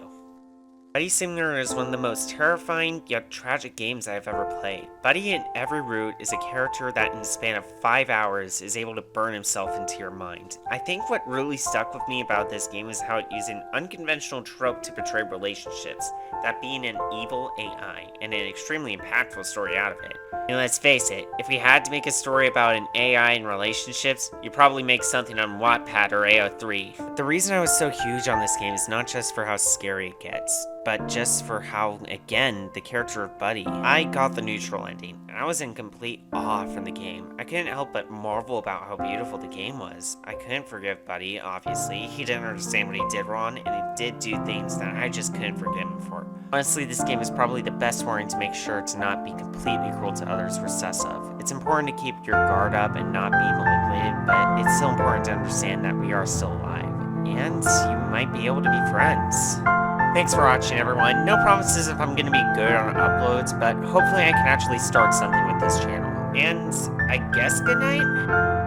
Buddy Simulator is one of the most terrifying yet tragic games I've ever played. Buddy in every route is a character that in the span of 5 hours is able to burn himself into your mind. I think what really stuck with me about this game is how it used an unconventional trope to portray relationships, that being an evil AI, and an extremely impactful story out of it. And let's face it, if we had to make a story about an AI and relationships, you'd probably make something on Wattpad or AO3. But the reason I was so huge on this game is not just for how scary it gets, but just for how, again, the character of Buddy. I got the neutral ending, and I was in complete awe from the game. I couldn't help but marvel about how beautiful the game was. I couldn't forgive Buddy, obviously. He didn't understand what he did wrong, and he did do things that I just couldn't forgive him for. Honestly, this game is probably the best warning to make sure to not be completely cruel to others for cess of. It's important to keep your guard up and not be manipulated, but it's still important to understand that we are still alive, and you might be able to be friends. Thanks for watching, everyone. No promises if I'm gonna be good on uploads, but hopefully I can actually start something with this channel. And I guess good night?